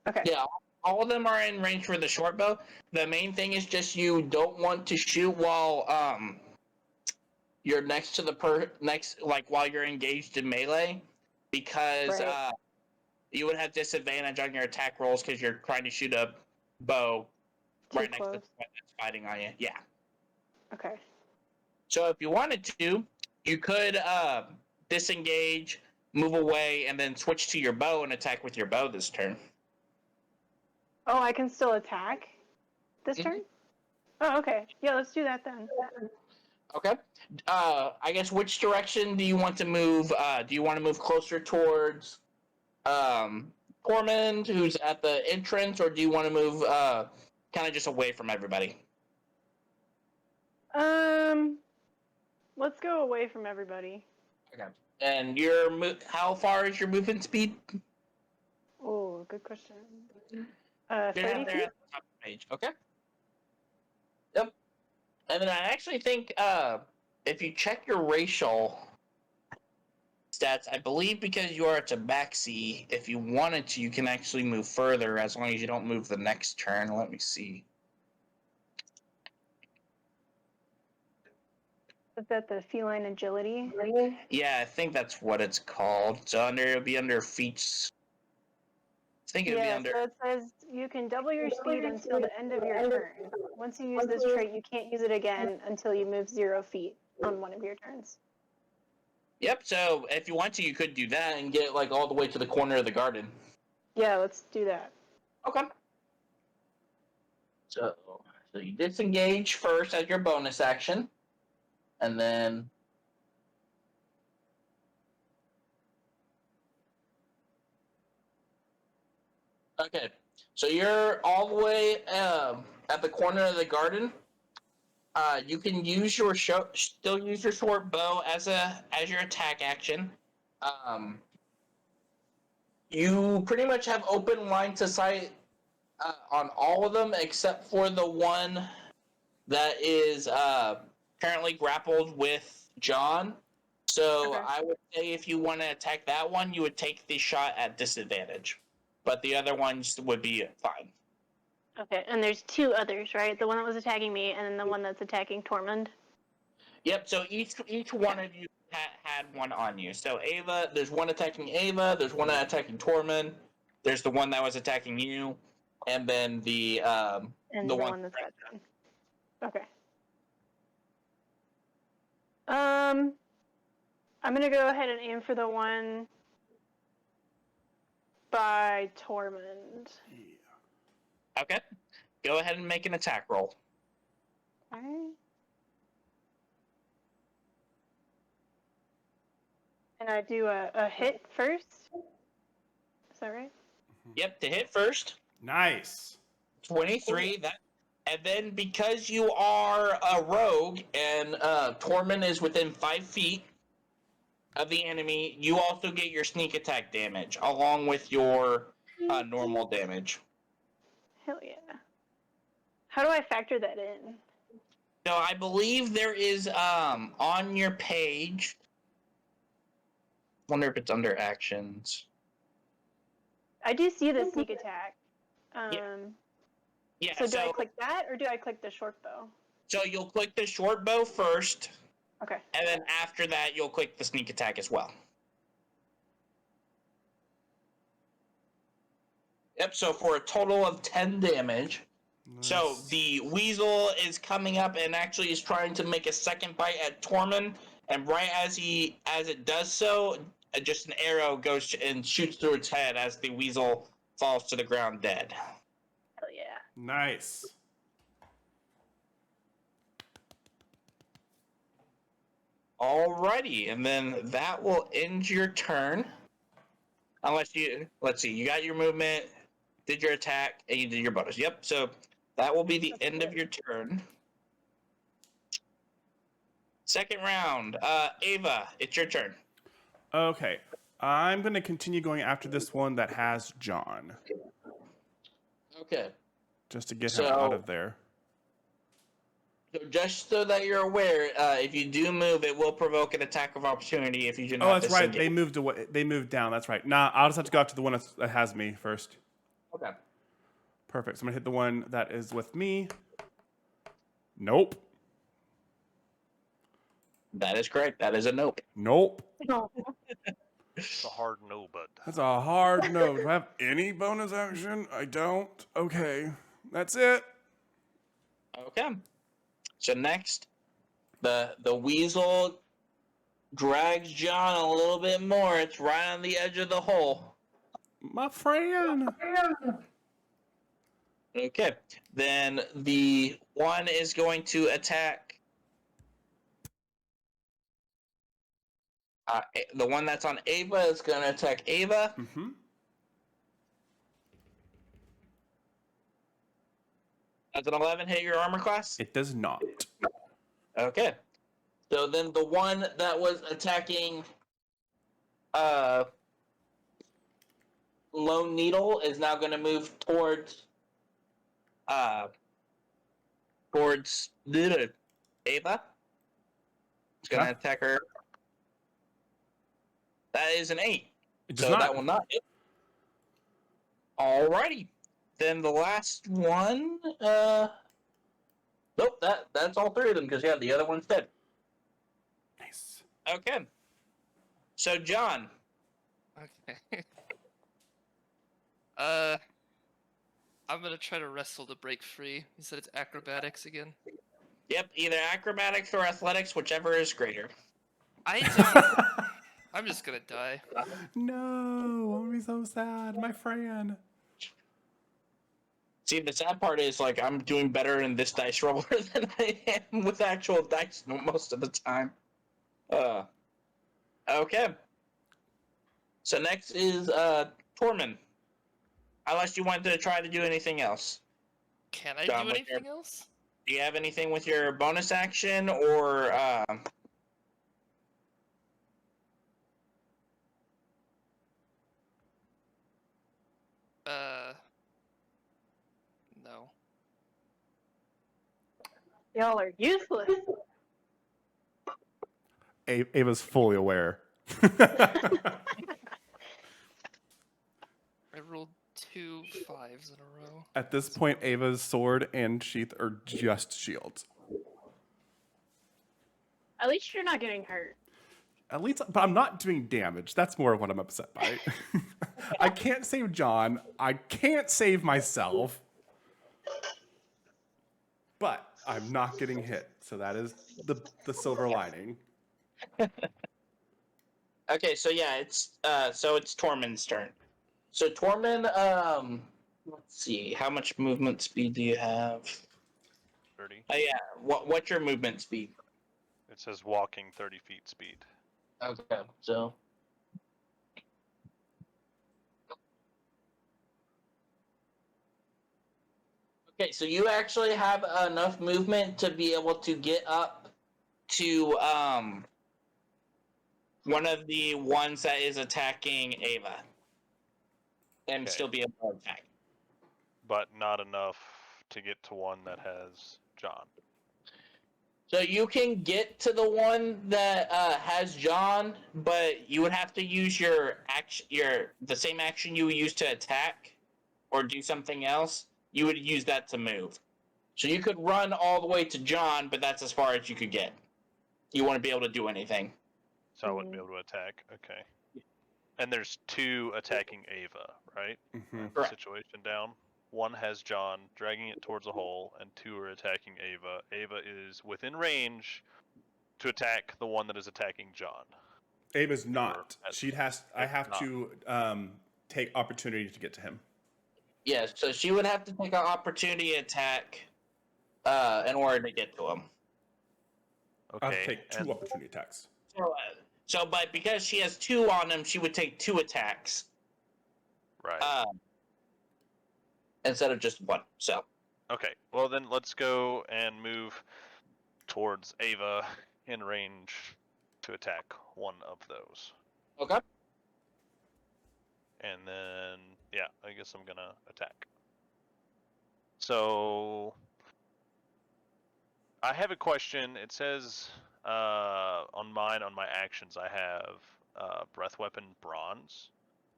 Okay. Yeah, all of them are in range for the short bow. The main thing is just you don't want to shoot while you're next to the while you're engaged in melee, because Right. you would have disadvantage on your attack rolls because you're trying to shoot a bow Too right next to the close. one that's fighting on you. Yeah. Okay. So if you wanted to, you could disengage, move away, and then switch to your bow and attack with your bow this turn. Oh, I can still attack this turn? Oh, okay. Yeah, let's do that then. Okay. I guess which direction do you want to move? Do you want to move closer towards Tormund, who's at the entrance, or do you want to move kind of just away from everybody? Let's go away from everybody. Okay. And how far is your movement speed? Oh, good question. You're 30 there at feet? the top of the page. Okay. Yep. And then I actually think if you check your racial stats, I believe because you are a tabaxi, if you wanted to, you can actually move further as long as you don't move the next turn. Let me see. Is that the Feline Agility? Yeah, I think that's what it's called. So it'll be under feats. I think it'd be Yeah, under. so it says you can double your speed until the end of your turn. Once you use this trait, you can't use it again until you move 0 feet on one of your turns. Yep. So if you want to, you could do that and get like all the way to the corner of the garden. Yeah, let's do that. Okay. So you disengage first as your bonus action, and then. Okay, so you're all the way at the corner of the garden. You can use still use your short bow as your attack action. You pretty much have open line to sight on all of them except for the one that is currently grappled with John. So Okay. I would say if you want to attack that one, you would take the shot at disadvantage, but the other ones would be fine. Okay, and there's 2 others, right? The one that was attacking me and then the one that's attacking Tormund. Yep. So each one of you had one on you. So Ava, there's one attacking Ava. There's one attacking Tormund. There's the one that was attacking you, and then the And the the one. one that's attacking. Okay. I'm gonna go ahead and aim for the one by Tormund. Yeah. Okay. Go ahead and make an attack roll. Okay. And I do a hit first. Is that right? Yep. To hit first. Nice. 23. And then because you are a rogue and Tormund is within 5 feet of the enemy, you also get your sneak attack damage along with your normal damage. Hell yeah. How do I factor that in? So I believe there is on your page. Wonder if it's under actions. I do see the sneak attack. Yeah. So do I click that or do I click the short bow? So you'll click the short bow first, Okay. and then after that you'll click the sneak attack as well. Yep. So for a total of 10 damage. Nice. So the weasel is coming up and actually is trying to make a second bite at Tormund, and right as it does so, just an arrow goes and shoots through its head as the weasel falls to the ground dead. Hell yeah. Nice. Alrighty, and then that will end your turn. Unless let's see, you got your movement, did your attack, and you did your bonus. Yep, so that will be the end of your turn. Second round, Ava, it's your turn. Okay. I'm going to continue going after this one that has John. Okay. just to get him out of there. So just so that you're aware, if you do move, it will provoke an attack of opportunity if you do not Oh, that's right. disengage. They moved away. They moved down. That's right. Nah, I'll just have to go out to the one that has me first. Okay. Perfect. So I'm gonna hit the one that is with me. Nope. That is correct. That is a nope. Nope. Oh, It's a hard no, bud. That's a hard no. Do I have any bonus action? I don't. Okay. That's it. Okay. So next, the weasel drags John a little bit more. It's right on the edge of the hole. My friend. Okay. Then the one is going to attack. The one that's on Ava is going to attack Ava. Mm-hmm. Does an 11 hit your armor class? It does not. Okay. So then the one that was attacking Lone Needle is now going to move towards Ava. It's going to attack her. That is an 8. It does So not. that will not hit. Alrighty. Then the last one, nope, that's all 3 of them, because yeah, the other one's dead. Nice. Okay. So John. Okay. I'm gonna try to wrestle to break free. You said it's acrobatics again. Yep, either acrobatics or athletics, whichever is greater. I don't. I'm just gonna die. No, I'm gonna be so sad. My friend. See, the sad part is, like, I'm doing better in this dice roller than I am with actual dice most of the time. Okay. So next is, Tormund. Unless you want to try to do anything else. Can I John, do with anything else? Do you have anything with your bonus action or, No. y'all are useless. Ava's fully aware. I rolled 2 5s in a row. At this point, Ava's sword and sheath are just shields. At least you're not getting hurt. At least, but I'm not doing damage. That's more of what I'm upset by. I can't save John. I can't save myself. But I'm not getting hit. So that is the silver lining. okay, so yeah, it's Tormund's turn. So Tormund, let's see, how much movement speed do you have? 30. Oh yeah, what's your movement speed? It says walking 30 feet speed. Okay, so okay, so you actually have enough movement to be able to get up to one of the ones that is attacking Ava, and Okay. still be able to attack. But not enough to get to one that has John. So you can get to the one that has John, but you would have to use the same action you would use to attack or do something else. You would use that to move. So you could run all the way to John, but that's as far as you could get. You wouldn't be able to do anything. So I wouldn't be able to attack. Okay. And there's 2 attacking Ava, right? Mm-hmm. Correct. Situation down. 1 has John dragging it towards a hole, and 2 are attacking Ava. Ava is within range to attack the one that is attacking John. Ava's not. I have not. to take opportunity to get to him. Yeah, so she would have to take an opportunity attack in order to get to him. Okay. I have to take 2 opportunity attacks. So, but because she has 2 on him, she would take 2 attacks. Right. Instead of just 1. So. Okay. Well, then let's go and move towards Ava in range to attack one of those. Okay. And then, yeah, I guess I'm gonna attack. So I have a question. It says on my actions, I have breath weapon bronze.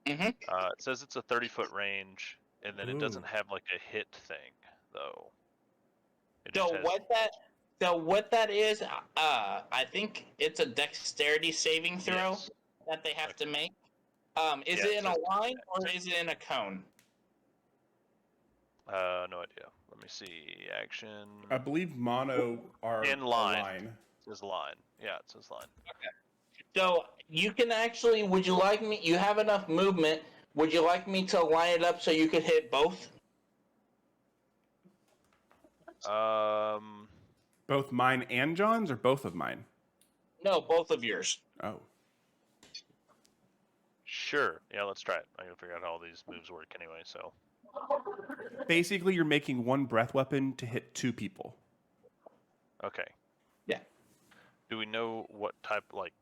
Mhm. It says it's a 30-foot range, and then it Ooh. doesn't have like a hit thing though. It So just has. what that is, I think it's a dexterity saving throw Yes. that they have to Okay. make. Is Yeah, it it in a says line or is it in a cone? No idea. Let me see. Action. I believe mono are In a line. line. It says line. Yeah, it says line. So you can actually. Would you like me? You have enough movement. Would you like me to line it up so you could hit both? Both mine and John's, or both of mine? No, both of yours. Oh. Sure. Yeah, let's try it. I gotta figure out how all these moves work anyway. So. Basically, you're making one breath weapon to hit 2 people. Okay. Yeah. Do we know what type, like,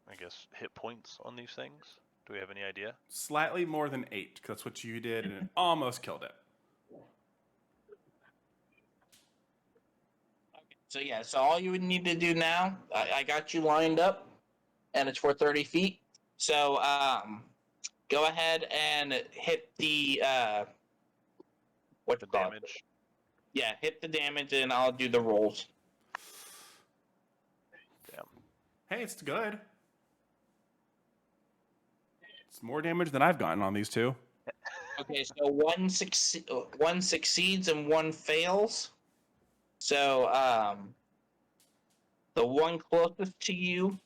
I guess, hit points on these things? Do we have any idea? Slightly more than 8, 'cause that's what you did, and it almost killed it. So yeah. So all you would need to do now, I got you lined up, and it's for 30 feet. So go ahead and hit the what The you call it? damage. Yeah, hit the damage, and I'll do the rolls. Damn. Hey, it's good. It's more damage than I've gotten on these 2. Okay, so one succeeds and one fails. So the one closest to you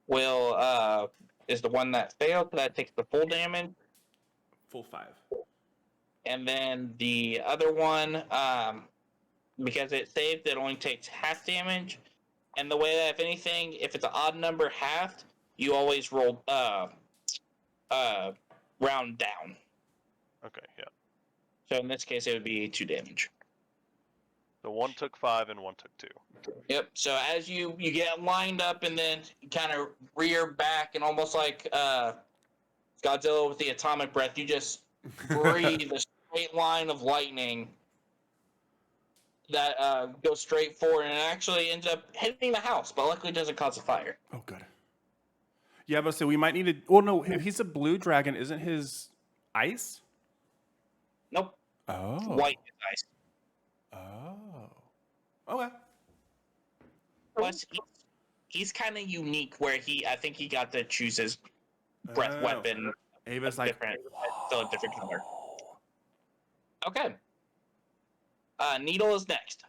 will is the one that failed, so that takes the full damage. Full 5. And then the other one, because it saved, it only takes half damage. And the way that, if anything, if it's an odd number halved, you always roll round down. Okay, yeah. So in this case, it would be 2 damage. So one took 5 and one took 2. Yep. So as you get lined up and then kind of rear back and almost like Godzilla with the atomic breath, you just breathe a straight line of lightning that goes straight forward and it actually ends up hitting the house, but luckily doesn't cause a fire. Oh, good. Yeah, but so we might need to. Well, no, if he's a blue dragon, isn't his ice? Nope. Oh. White is ice. Oh. Okay. Plus, he's kind of unique where I think he got to choose his breath weapon. Ava's like, Still a different color. Okay. Needle is next.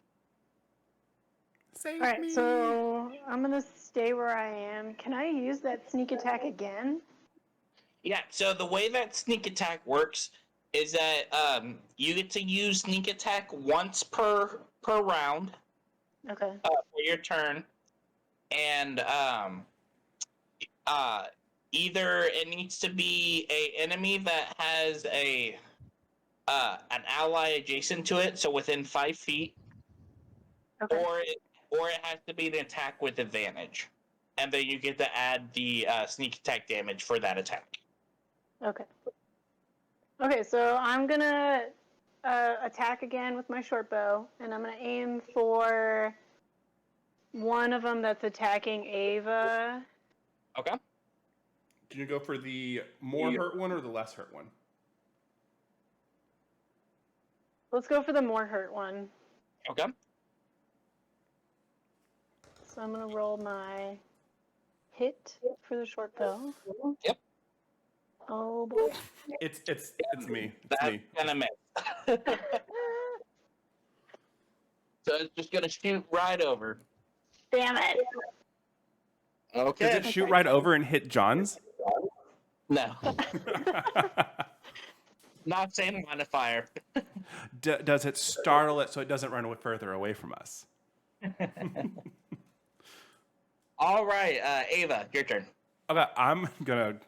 save Alright, me. so I'm gonna stay where I am. Can I use that sneak attack again? Yeah, so the way that sneak attack works is that you get to use sneak attack once per round Okay. for your turn, and either it needs to be a enemy that has an ally adjacent to it, so within 5 feet, Okay. or it has to be an attack with advantage, and then you get to add the sneak attack damage for that attack. Okay. Okay, so I'm gonna attack again with my short bow, and I'm gonna aim for one of them that's attacking Ava. Okay. Can you go for the more hurt one or the less hurt one? Let's go for the more hurt one. Okay. So I'm gonna roll my hit for the short bow. Yep. Oh boy. It's me. It's That's me. gonna miss. So it's just gonna shoot right over. Damn it. Okay. Does it shoot right over and hit John's? No. Not saying line of fire. Does it startle it so it doesn't run further away from us? All right, Ava, your turn. Okay, I'm gonna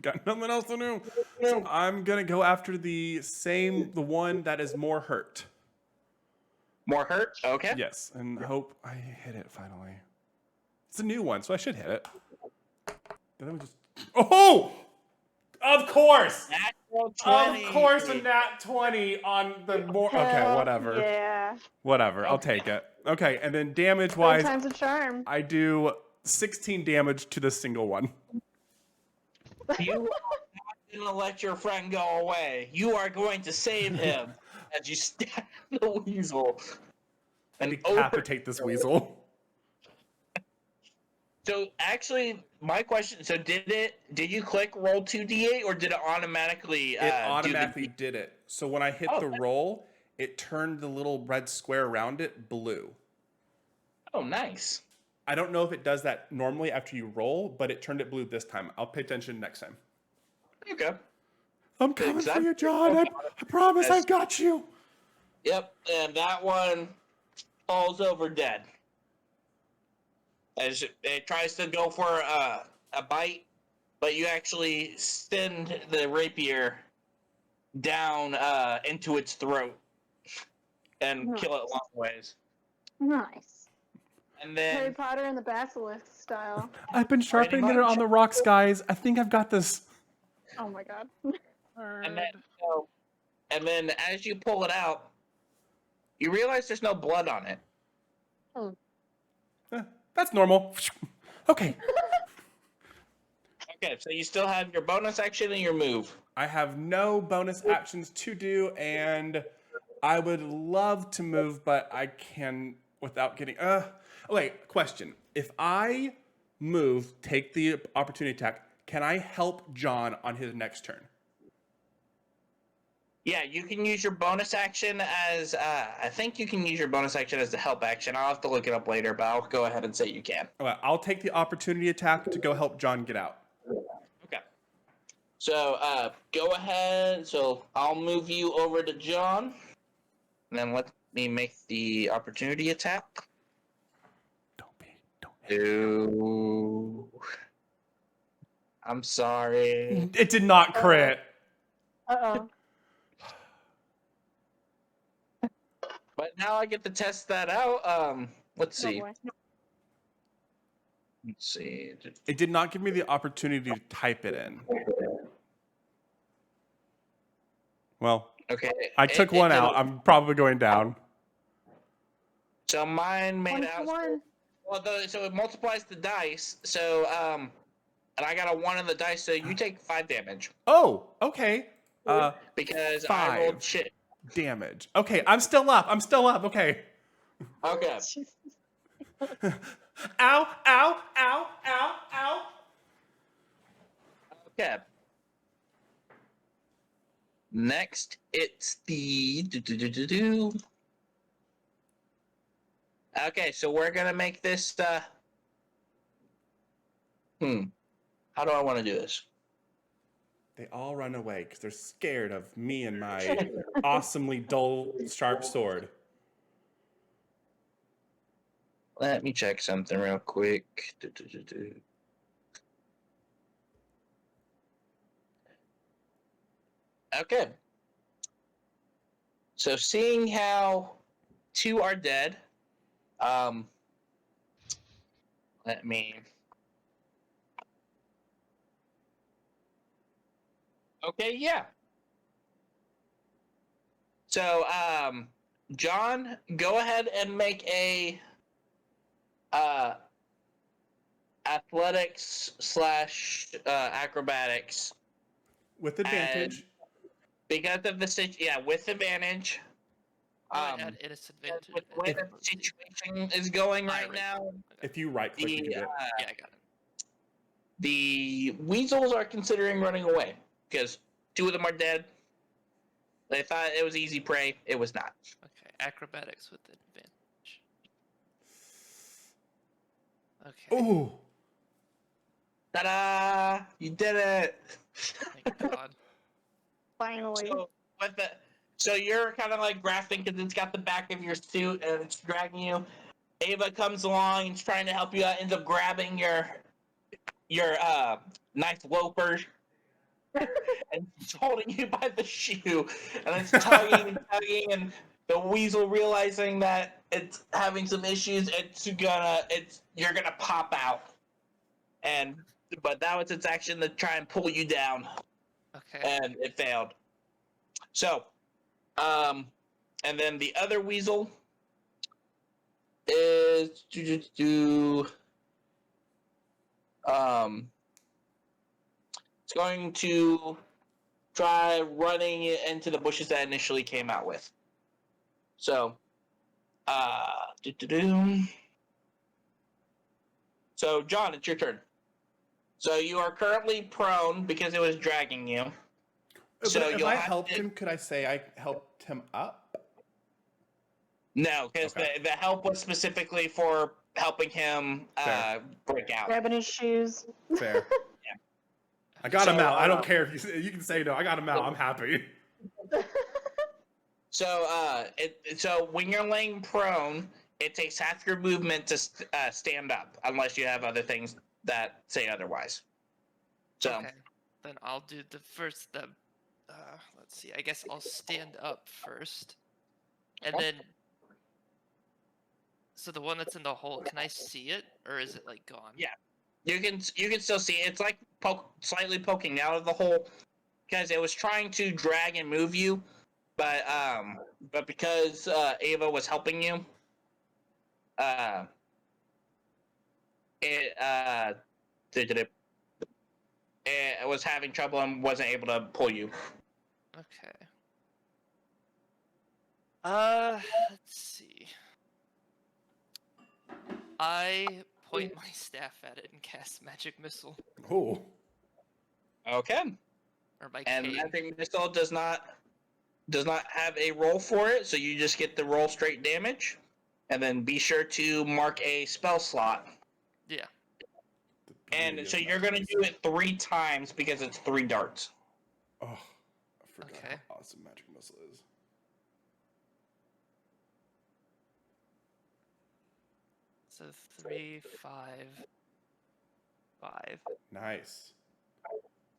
got nothing else to do. So I'm gonna go after the one that is more hurt. More hurt? Okay. Yes, and hope I hit it finally. It's a new one, so I should hit it. Then we just. Oh! Of course! Natural Of course, a nat 20 on the more. Okay, Hell whatever. Yeah. Whatever. I'll Okay. take it. Okay, and then damage Third wise, time's a charm. I do 16 damage to the single one. You are not going to let your friend go away. You are going to save him as you stab the weasel. And Decapitate this weasel. So actually, my question: so did you click roll 2d8 or did it automatically? It automatically did it. So when I hit Oh, the roll, it turned the little red square around it blue. Oh, nice. I don't know if it does that normally after you roll, but it turned it blue this time. I'll pay attention next time. Okay. I'm coming for Exactly. you, John. I promise I've got you. Yep, and that one falls over dead. As it tries to go for a bite, but you actually send the rapier down into its throat and kill it long ways. Nice. And Harry then Potter and the Basilisk style. I've been sharpening it much. on the rocks, guys. I think I've got this. Oh my god. and then as you pull it out, you realize there's no blood on it. That's normal. Okay. Okay, so you still have your bonus action and your move. I have no bonus actions to do, and I would love to move, but I can without getting. Wait, question. If I move, take the opportunity attack, can I help John on his next turn? Yeah, you can use your bonus action as, I think you can use your bonus action as the help action. I'll have to look it up later, but I'll go ahead and say you can. Okay, I'll take the opportunity attack to go help John get out. Okay. So, go ahead. So, I'll move you over to John. And then let me make the opportunity attack. Don't. I'm sorry. It did not crit. Uh-oh. But now I get to test that out. Let's see. Oh boy. Let's see. It did not give me the opportunity to type it in. Well, Okay. I took one out. I'm probably going down. So mine made out. One. Well, so it multiplies the dice. So, and I got a 1 on the dice, so you take 5 damage. Oh, okay. Because 5 I rolled shit. damage. Okay, I'm still up. Okay. Okay. Ow, ow, ow, ow, ow. Okay. Next, it's the Okay, so we're gonna make this. How do I want to do this? They all run away because they're scared of me and my awesomely dull, sharp sword. Let me check something real quick. Okay. So seeing how 2 are dead, let me. Okay, yeah. So, John, go ahead and make a athletics / acrobatics. With advantage. Because of the with advantage. I add disadvantage. With the way the situation is going right now, If you right click, you can do it. Yeah, I got it. the weasels are considering running away because 2 of them are dead. They thought it was easy prey. It was not. Okay, acrobatics with advantage. Okay. Ooh. Ta-da! You did it! Thank God. Finally. So you're kind of like grafting because it's got the back of your suit and it's dragging you. Ava comes along and is trying to help you out, ends up grabbing your nice loafer and it's holding you by the shoe, and it's tugging and tugging, and the weasel realizing that it's having some issues, you're gonna pop out, but that was its action to try and pull you down. Okay. and it failed. So, and then the other weasel is it's going to try running into the bushes that initially came out with. So, so John, it's your turn. So you are currently prone because it was dragging you. So But if you'll I have helped to- him, could I say I helped him up? No, because Okay. the help was specifically for helping him Fair. break out. Grabbing his shoes. Fair. I got him So, out. I don't care if you can say no. I got him out. I'm happy. So so when you're laying prone, it takes half your movement to stand up, unless you have other things that say otherwise. So Okay. Then I'll do the first. Let's see. I guess I'll stand up first, and Okay. then. So the one that's in the hole, can I see it, or is it like gone? Yeah. you can still see it. It's like slightly poking out of the hole because it was trying to drag and move you, but because Ava was helping you, it it was having trouble and wasn't able to pull you. Okay. Let's see. I point my staff at it and cast magic missile, Oh. Okay. or my And cane. magic missile does not have a roll for it, so you just get the roll straight damage, and then be sure to mark a spell slot. Yeah. And so you're gonna do it 3 times because it's 3 darts. Oh, I forgot Okay. how awesome magic missile is. So 3, 5, 5. Nice.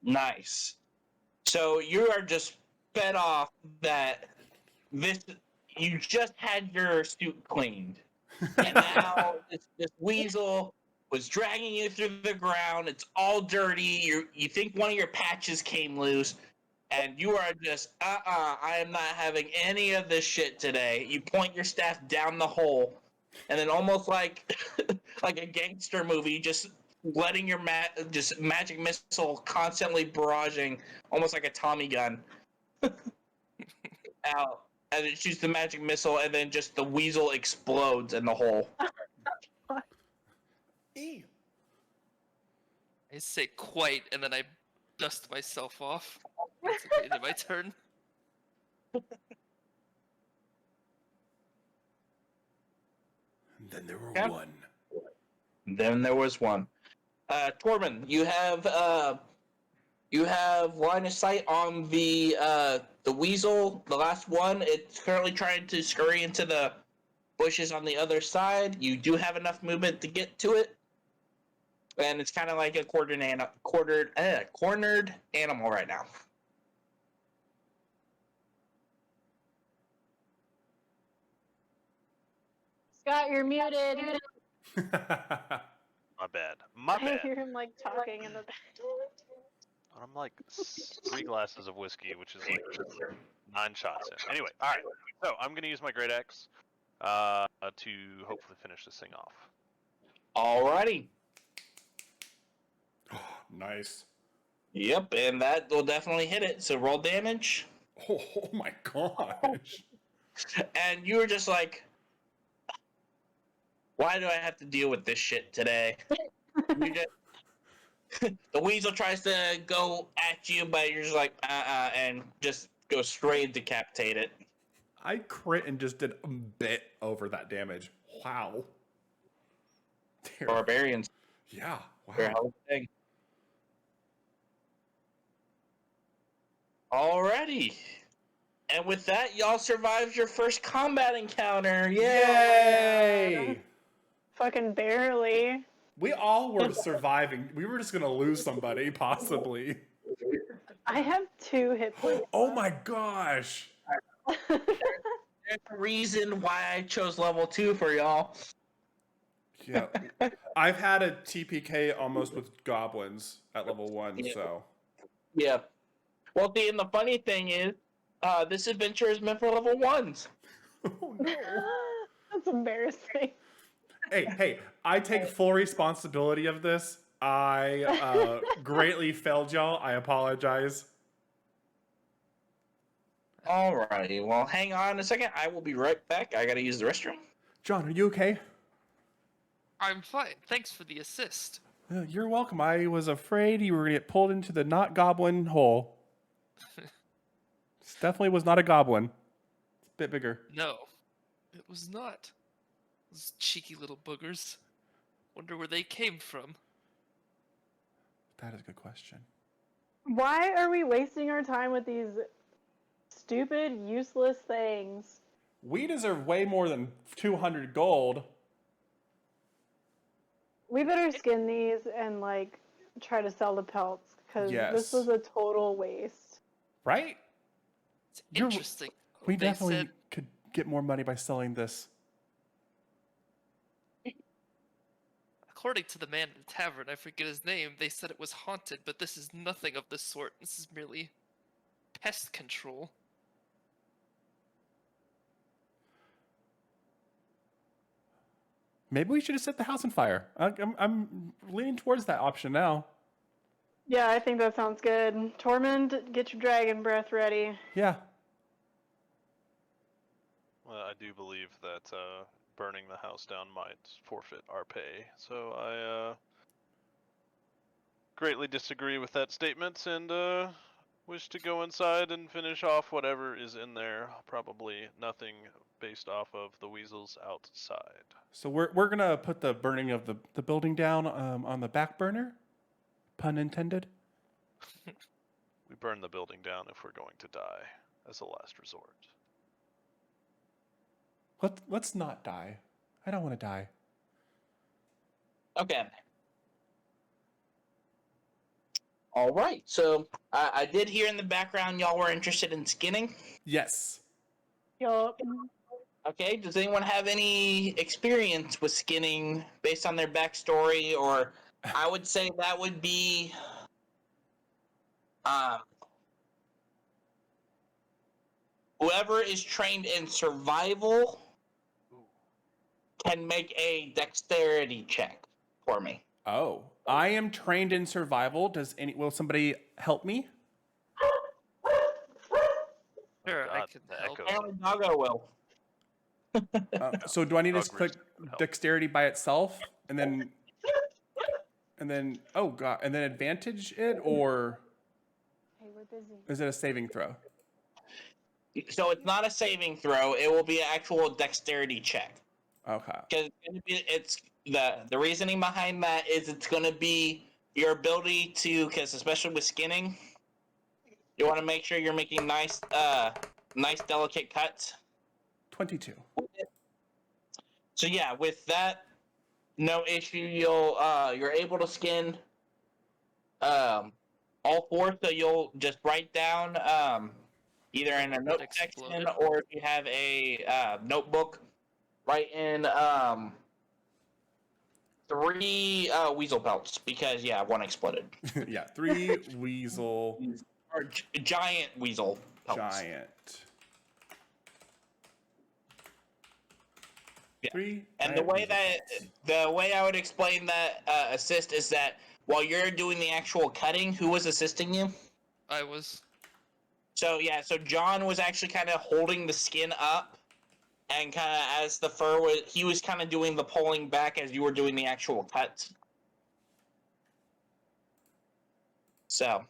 Nice. So you are just fed off that you just had your suit cleaned, and now this weasel was dragging you through the ground. It's all dirty. You think one of your patches came loose, and you are just I am not having any of this shit today. You point your staff down the hole, and then almost like like a gangster movie, just letting your just magic missile constantly barraging, almost like a Tommy gun, out as it shoots the magic missile, and then just the weasel explodes in the hole. Ew. I say quite, and then I dust myself off. That's okay. Then my turn. And then there were Yeah. one. Then there was one. Torben, you have line of sight on the weasel, the last one. It's currently trying to scurry into the bushes on the other side. You do have enough movement to get to it, and it's kind of like a cornered animal right now. Scott, you're muted. My bad. My I bad. hear him like talking in the back. I'm like 3 glasses of whiskey, which is like 9 shots in. Anyway, all right. So I'm gonna use my great axe to hopefully finish this thing off. Alrighty. Nice. Yep, and that will definitely hit it. So roll damage, Oh my gosh. and you were just like, "Why do I have to deal with this shit today?" You just, the weasel tries to go at you, but you're just like, and just go straight and decapitate it. I crit and just did a bit over that damage. Wow. Barbarians, Yeah. they're a Wow. hell of a thing. Alrighty. And with that, y'all survived your first combat encounter. Yay! Fucking barely. We all were surviving. We were just gonna lose somebody, possibly. I have 2 hit points. Oh my gosh. There's a reason why I chose level 2 for y'all. Yeah. I've had a TPK almost with goblins at level 1, Yeah. so. Yeah. Well, see, and the funny thing is, this adventure is meant for level 1s. Oh no. That's embarrassing. Hey, I take full responsibility of this. I greatly failed y'all. I apologize. Alrighty, well, hang on a second. I will be right back. I gotta use the restroom. John, are you okay? I'm fine. Thanks for the assist. You're welcome. I was afraid you were going to get pulled into the not goblin hole. This definitely was not a goblin. It's a bit bigger. No, it was not. Those cheeky little boogers. Wonder where they came from. That is a good question. Why are we wasting our time with these stupid, useless things? We deserve way more than 200 gold. We better skin these and like try to sell the pelts because this was a total waste. Right? It's interesting. We They definitely said could get more money by selling this. according to the man in the tavern, I forget his name, they said it was haunted, but this is nothing of the sort. This is merely pest control. Maybe we should have set the house on fire. I'm leaning towards that option now. Yeah, I think that sounds good. Tormund, get your dragon breath ready. Yeah. Well, I do believe that burning the house down might forfeit our pay, so I greatly disagree with that statement and wish to go inside and finish off whatever is in there. Probably nothing based off of the weasels outside. So we're gonna put the burning of the building down on the back burner. Pun intended. We burn the building down if we're going to die, as a last resort. Let's not die. I don't want to die. Okay. All right. So I did hear in the background y'all were interested in skinning. Yes. Yup. Okay. Does anyone have any experience with skinning based on their backstory? Or I would say that would be whoever is trained in survival can make a dexterity check for me. Oh, I am trained in survival. Will somebody help me? Sure, I God, can the help. echoes. Apparently, Doggo will. So do I need to Dog click Rooster will help. dexterity by itself and then oh god, and then advantage it, or Hey, we're busy. is it a saving throw? So it's not a saving throw. It will be an actual dexterity check. Okay. Because it's the reasoning behind that is it's going to be your ability to, because especially with skinning, you want to make sure you're making nice delicate cuts. 22. So yeah, with that, no issue. You're able to skin all four. So you'll just write down either in a note section Exploded. or if you have a notebook, write in 3 weasel pelts because one exploded. Yeah, 3 weasel Or giant weasel pelts. giant. Yeah. 3 And giant weasel pelts. the way I would explain that assist is that while you're doing the actual cutting, who was assisting you? I was. So John was actually kind of holding the skin up, and kind of as the fur was, he was kind of doing the pulling back as you were doing the actual cuts. So,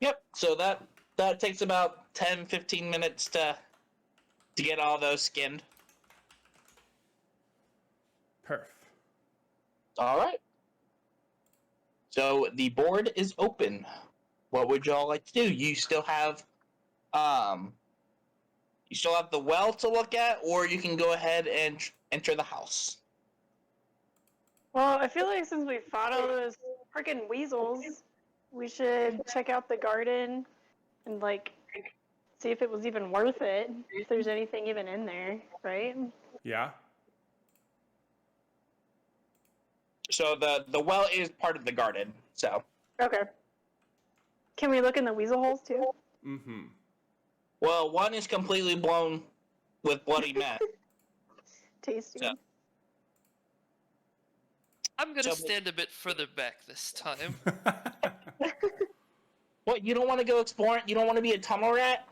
yep. So that takes about 10-15 minutes to get all those skinned. Perf. All right. So the board is open. What would y'all like to do? You still have the well to look at, or you can go ahead and enter the house. Well, I feel like since we fought all those freaking weasels, we should check out the garden and like see if it was even worth it. If there's anything even in there, right? Yeah. So the well is part of the garden. So Okay. Can we look in the weasel holes too? Mm-hmm. Well, one is completely blown with bloody mess. Tasty. So- I'm gonna So- stand a bit further back this time. What, you don't want to go exploring? You don't want to be a tunnel rat?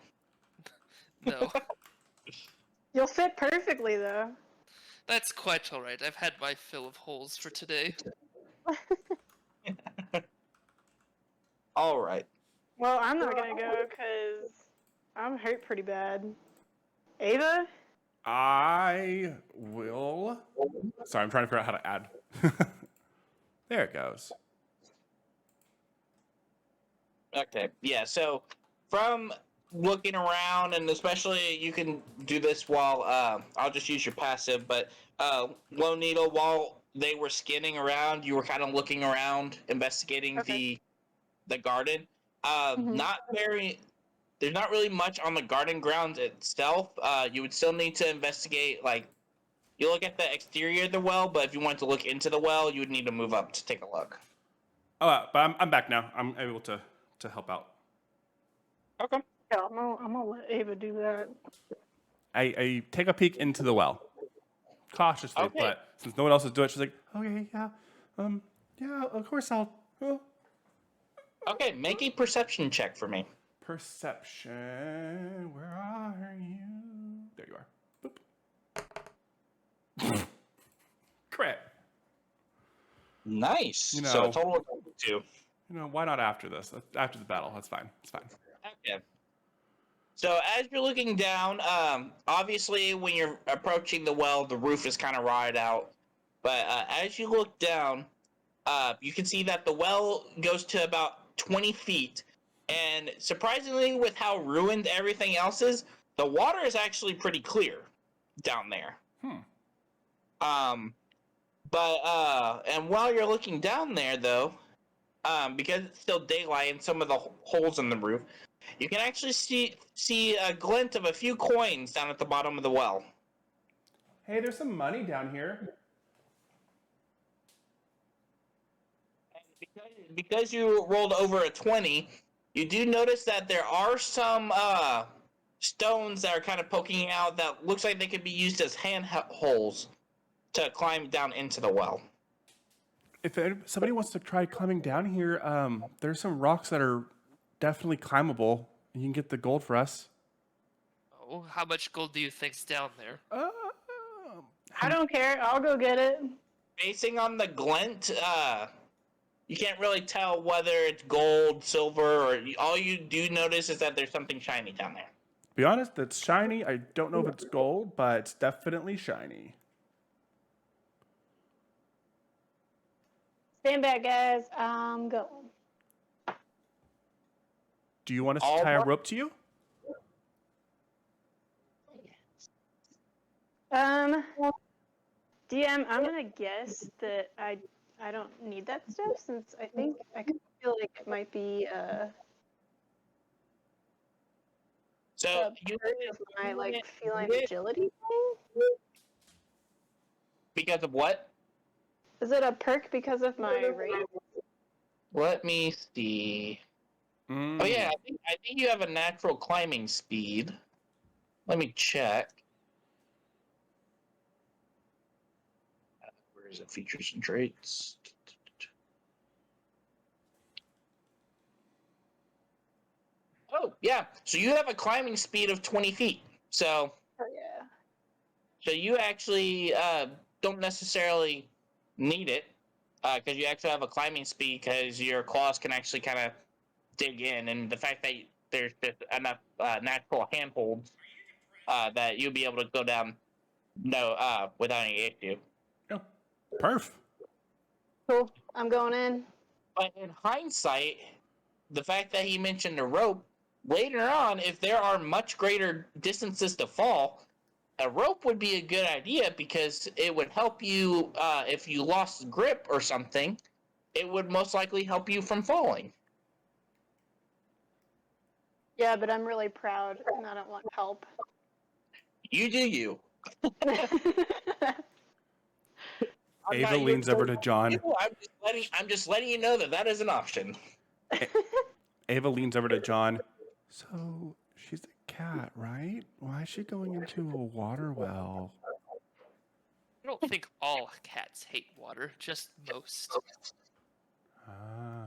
No, You'll fit perfectly though. that's quite alright. I've had my fill of holes for today. All right. Well, I'm not gonna go because I'm hurt pretty bad. Ava? I will. Sorry, I'm trying to figure out how to add. There it goes. Okay. Yeah. So, from looking around, and especially you can do this while I'll just use your passive. But Lone Needle, while they were skinning around, you were kind of looking around, investigating Okay. the garden. Mhm. Not very. There's not really much on the garden grounds itself. You would still need to investigate. Like, you look at the exterior of the well, but if you wanted to look into the well, you would need to move up to take a look. Oh, but I'm back now. I'm able to help out. Okay. Yeah, I'm gonna let Ava do that. I take a peek into the well, cautiously, Okay. but since no one else is doing it, she's like, okay, yeah, of course I'll. Okay. Make a perception check for me. Perception, where are you? There you are. Boop. Crit. Nice. You So a know- total of 2. Why not after this? After the battle, that's fine. It's fine. Okay. So as you're looking down, obviously when you're approaching the well, the roof is kind of rotted out. But as you look down, you can see that the well goes to about 20 feet. And surprisingly, with how ruined everything else is, the water is actually pretty clear down there. And while you're looking down there, though, because it's still daylight and some of the holes in the roof, you can actually see a glint of a few coins down at the bottom of the well. Hey, there's some money down here. And because you rolled over a 20, you do notice that there are some stones that are kind of poking out that looks like they could be used as handholds to climb down into the well. If somebody wants to try climbing down here, there's some rocks that are definitely climbable. You can get the gold for us. Oh, how much gold do you think's down there? I don't care. I'll go get it. Basing on the glint, you can't really tell whether it's gold, silver, or all you do notice is that there's something shiny down there. To be honest, it's shiny. I don't know if it's gold, but it's definitely shiny. Stand back, guys. I'm going. Do you want us to tie a rope to you? DM, I'm gonna guess that I don't need that stuff since I think I feel like it might be So a you perk of my like feline agility thing. because of what? Is it a perk because of my rate? Let me see. Oh yeah, I think you have a natural climbing speed. Let me check. Where is it? Features and traits. Oh yeah, so you have a climbing speed of 20 feet. So Oh yeah. so you actually don't necessarily need it because you actually have a climbing speed because your claws can actually kind of dig in, and the fact that there's just enough natural handholds that you'll be able to go down without any issue. Oh, perf. Cool. I'm going in. But in hindsight, the fact that he mentioned a rope, later on, if there are much greater distances to fall, a rope would be a good idea because it would help you if you lost grip or something. It would most likely help you from falling. Yeah, but I'm really proud and I don't want help. You do you. I'm Ava not leans over to John. I'm just letting you know that is an option. Ava leans over to John. So she's a cat, right? Why is she going into a water well? I don't think all cats hate water, just most. Oh.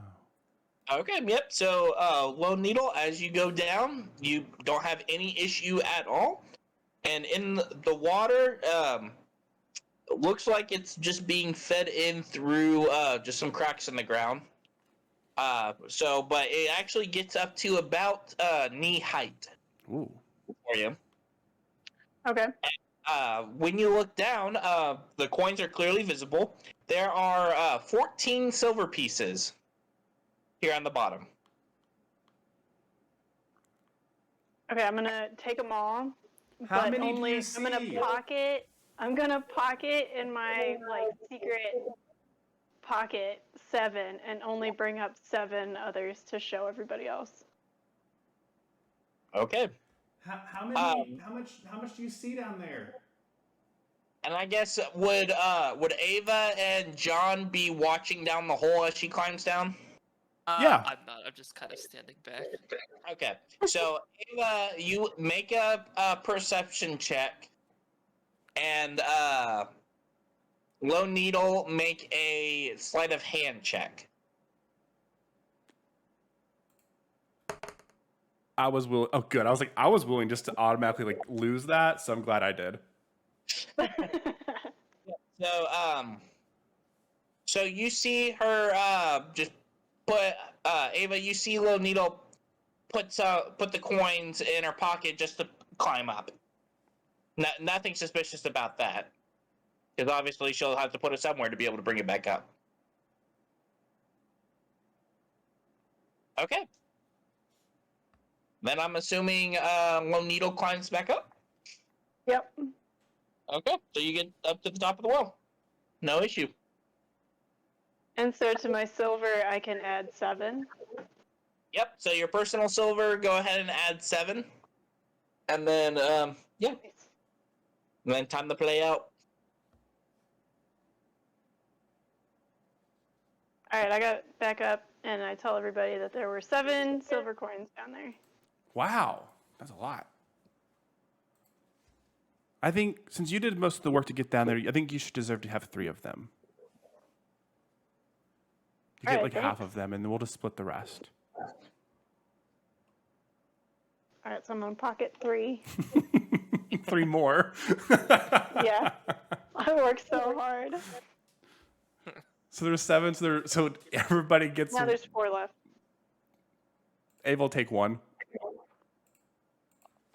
Okay, yep. So, Lone Needle, as you go down, you don't have any issue at all. And in the water, it looks like it's just being fed in through just some cracks in the ground. But it actually gets up to about knee height Ooh. for you. Okay. When you look down, the coins are clearly visible. There are 14 silver pieces here on the bottom. Okay, I'm gonna take them all. How but many do only you I'm gonna see? pocket. I'm gonna pocket in my secret pocket 7, and only bring up 7 others to show everybody else. Okay. How many? How much do you see down there? And I guess would Ava and John be watching down the hole as she climbs down? Yeah. I'm not. I'm just kind of standing back. Okay. So Ava, you make a perception check, and Lone Needle make a sleight of hand check. I was willing. Oh, good. I was willing just to automatically lose that, so I'm glad I did. So you see her just put Ava. You see Lone Needle put the coins in her pocket just to climb up. Nothing suspicious about that, because obviously she'll have to put it somewhere to be able to bring it back up. Okay. Then I'm assuming Lone Needle climbs back up. Yep. Okay, so you get up to the top of the wall. No issue. And so to my silver, I can add 7. Yep, so your personal silver, go ahead and add 7. And then, yeah. And then time to play out. Alright, I got back up, and I tell everybody that there were 7 silver coins down there. Wow, that's a lot. I think since you did most of the work to get down there, I think you should deserve to have 3 of them. You get Alright, half thanks. of them, and then we'll just split the rest. Alright, so I'm gonna pocket 3. 3 more. Yeah. I worked so hard. So there's 7. So everybody gets. Now there's 4 left. Ava will take 1.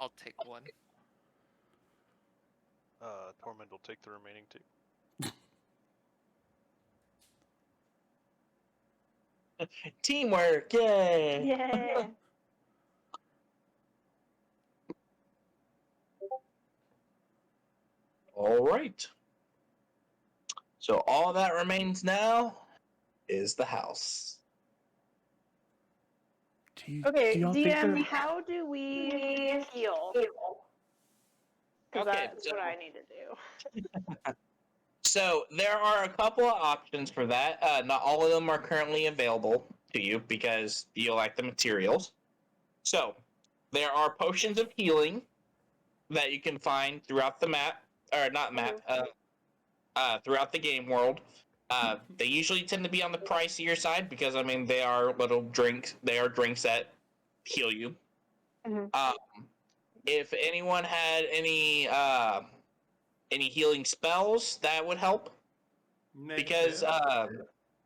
I'll take 1. Torment will take the remaining 2. Teamwork, yay! Yeah. All right. So all that remains now is the house. Okay, do y'all think DM, that- how do we heal? Because Okay, that's so- what I need to do. So there are a couple of options for that. Not all of them are currently available to you because you lack the materials. So there are potions of healing that you can find throughout the map, or not map, throughout the game world. They usually tend to be on the pricier side because I mean they are little drinks. They are drinks that heal you. Mhm. If anyone had any healing spells, that would help. Because I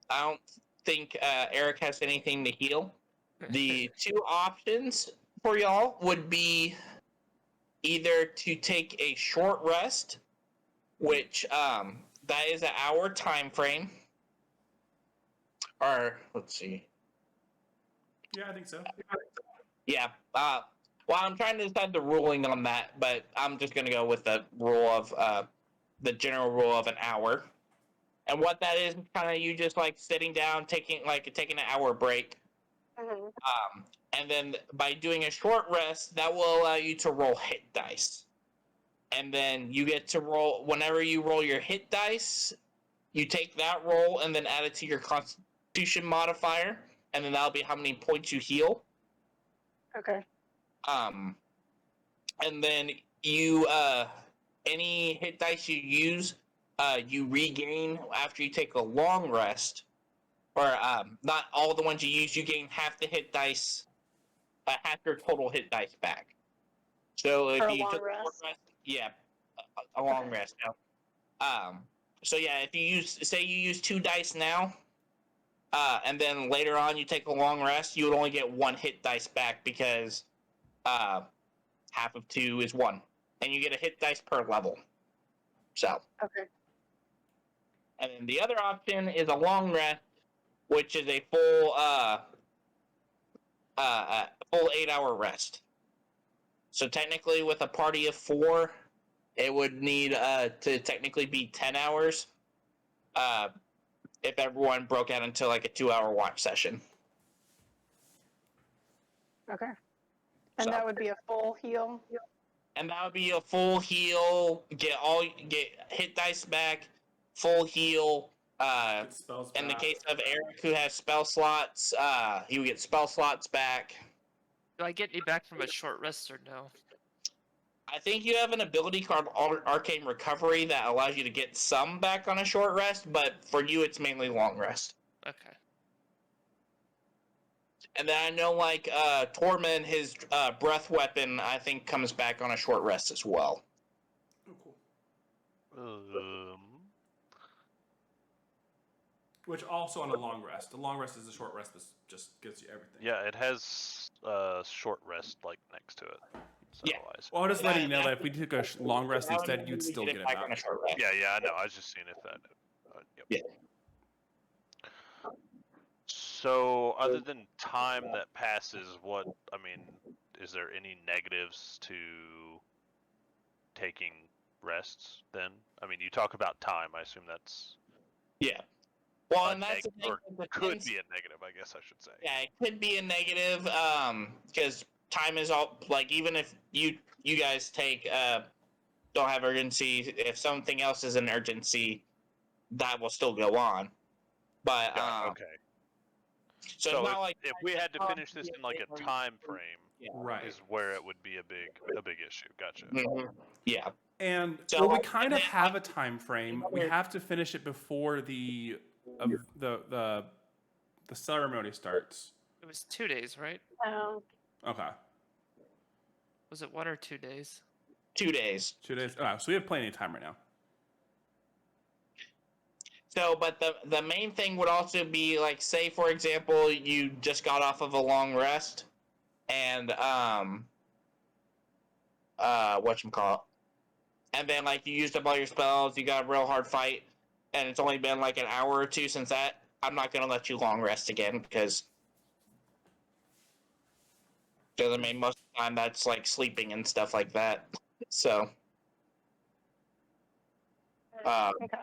don't think Eric has anything to heal. The 2 options for y'all would be either to take a short rest, which that is an hour time frame. Or let's see. Yeah, I think so. Yeah. Well, I'm trying to decide the ruling on that, but I'm just gonna go with the rule of the general rule of an hour. And what that is kind of you just sitting down, taking an hour break. Mhm. And then by doing a short rest, that will allow you to roll hit dice. And then you get to roll, whenever you roll your hit dice, you take that roll and then add it to your constitution modifier. And then that'll be how many points you heal. Okay. And then you any hit dice you use, you regain after you take a long rest, or not all the ones you use. You gain half the hit dice, half your total hit dice back. So if For a you long took a short rest? rest, yeah, a long Okay. rest. No. So yeah, if you use 2 dice now, and then later on you take a long rest, you would only get 1 hit dice back because half of 2 is 1, and you get a hit dice per level. So, Okay. and then the other option is a long rest, which is a full 8-hour rest. So technically, with a party of 4, it would need to technically be 10 hours. If everyone broke out into like a 2-hour watch session. Okay. And So- that would be a full heal? And that would be a full heal, get hit dice back, full heal. Get spells In the back. case of Eric, who has spell slots, he would get spell slots back. Do I get any back from a short rest or no? I think you have an ability called Arcane Recovery that allows you to get some back on a short rest, but for you, it's mainly long rest. Okay. And then I know, like, Tormund, his breath weapon, I think, comes back on a short rest as well. Oh, cool. Which also on a long rest. A long rest is a short rest that just gives you everything. Yeah, it has short rest like next to it. So Yeah. Well, I'm just letting you know that if we took a long rest instead, you'd still get it back. on a short rest. Yeah, I know. I was just seeing if that. Yep. Yeah. So, other than time that passes, is there any negatives to taking rests then? I mean, you talk about time. I assume that's Yeah. Well, a and that's the thing. or it could depends- be a negative, I guess I should say. Yeah, it could be a negative. Because time is all like, even if you guys take don't have urgency, if something else is an urgency, that will still go on. But Okay. so So it's not like if we had to finish this in like a time frame, Right. is where it would be a big issue. Gotcha. Yeah. And So- well, we kind of and then- have a time frame. We have to finish it before the ceremony starts. It was 2 days, right? Oh. Okay, Was it 1 or 2 days? 2 days. 2 days. Oh, so we have plenty of time right now. So, but the main thing would also be, like, say for example, you just got off of a long rest, and whatchamacallit, and then like you used up all your spells, you got a real hard fight, and it's only been like an hour or 2 since that. I'm not gonna let you long rest again because I mean, most of the time that's like sleeping and stuff like that. So, Okay.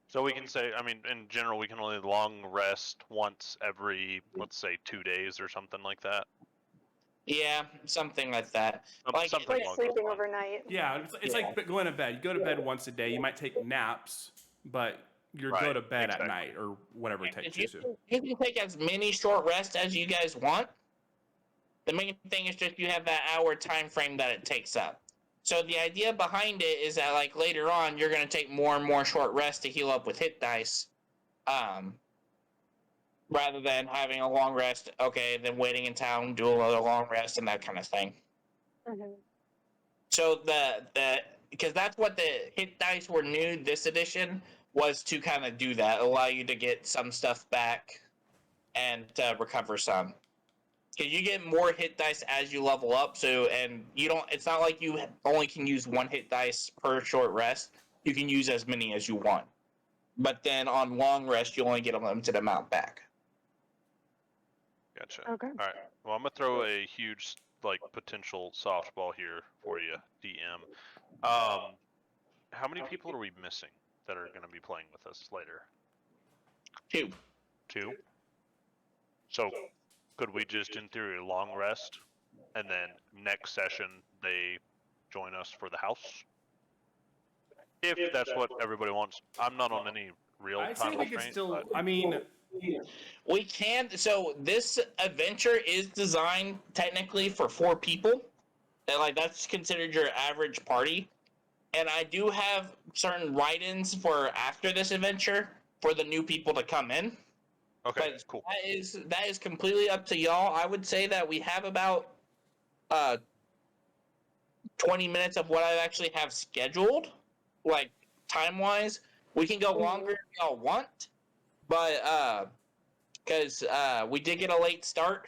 So we can say, I mean, in general, we can only long rest once every, let's say, 2 days or something like that. yeah, something like that. Like, Something Like along sleeping those lines. overnight. Yeah, it's like going to bed. You go to bed once a day. You might take naps, but you go Right, to bed exactly. at night or whatever it takes you you to. can take as many short rests as you guys want. The main thing is just you have that hour time frame that it takes up. So the idea behind it is that, like, later on you're going to take more and more short rests to heal up with hit dice, rather than having a long rest. Okay, then waiting in town, do another long rest, and that kind of thing. Mm-hmm. So because that's what the hit dice were new this edition, was to kind of do that, allow you to get some stuff back and recover some. Because you get more hit dice as you level up, and you don't. It's not like you only can use 1 hit dice per short rest. You can use as many as you want. But then on long rest, you only get a limited amount back. Gotcha. Okay. All right. Well, I'm gonna throw a huge, like, potential softball here for you, DM. How many people are we missing that are gonna be playing with us later? 2. 2. So, could we just, in theory, long rest, and then next session they join us for the house? If that's what everybody wants. I'm not on any real I'd say time we could restraint. still. But I mean, We can. So this adventure is designed technically for 4 people, and like that's considered your average party. And I do have certain write-ins for after this adventure for the new people to come in. Okay, But cool. that is completely up to y'all. I would say that we have about uh 20 minutes of what I actually have scheduled, like time-wise. We can go longer if y'all want, but because we did get a late start.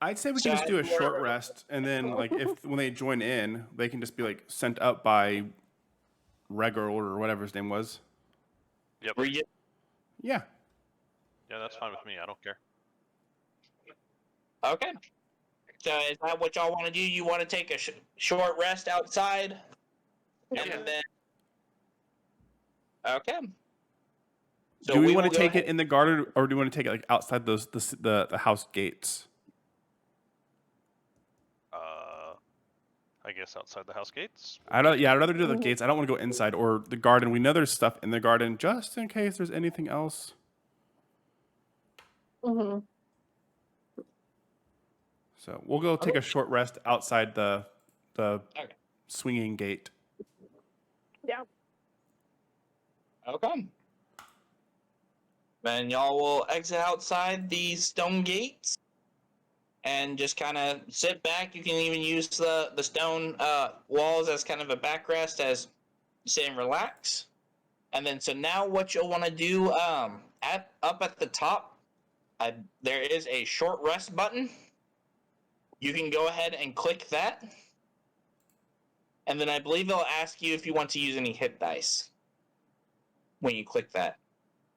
I'd say we So can just do a short rest, and then like if when they join in, they can just be like sent up by Regal or whatever his name was. Yep. Yeah. Yeah, that's fine with me. I don't care. Okay. So is that what y'all want to do? You want to take a short rest outside, Yeah. and then okay. So Do we want will to go take ahead. it in the garden, or do we want to take it like outside the house gates? I guess outside the house gates. I'd rather do the gates. I don't want to go inside or the garden. We know there's stuff in the garden just in case there's anything else. Mm-hmm. So we'll go take a short rest outside the Okay. swinging gate. Yeah. Okay. Then y'all will exit outside the stone gates and just kind of sit back. You can even use the stone walls as kind of a backrest as sit and relax. And then so now what you'll want to do up at the top, there is a short rest button. You can go ahead and click that. And then I believe it'll ask you if you want to use any hit dice when you click that.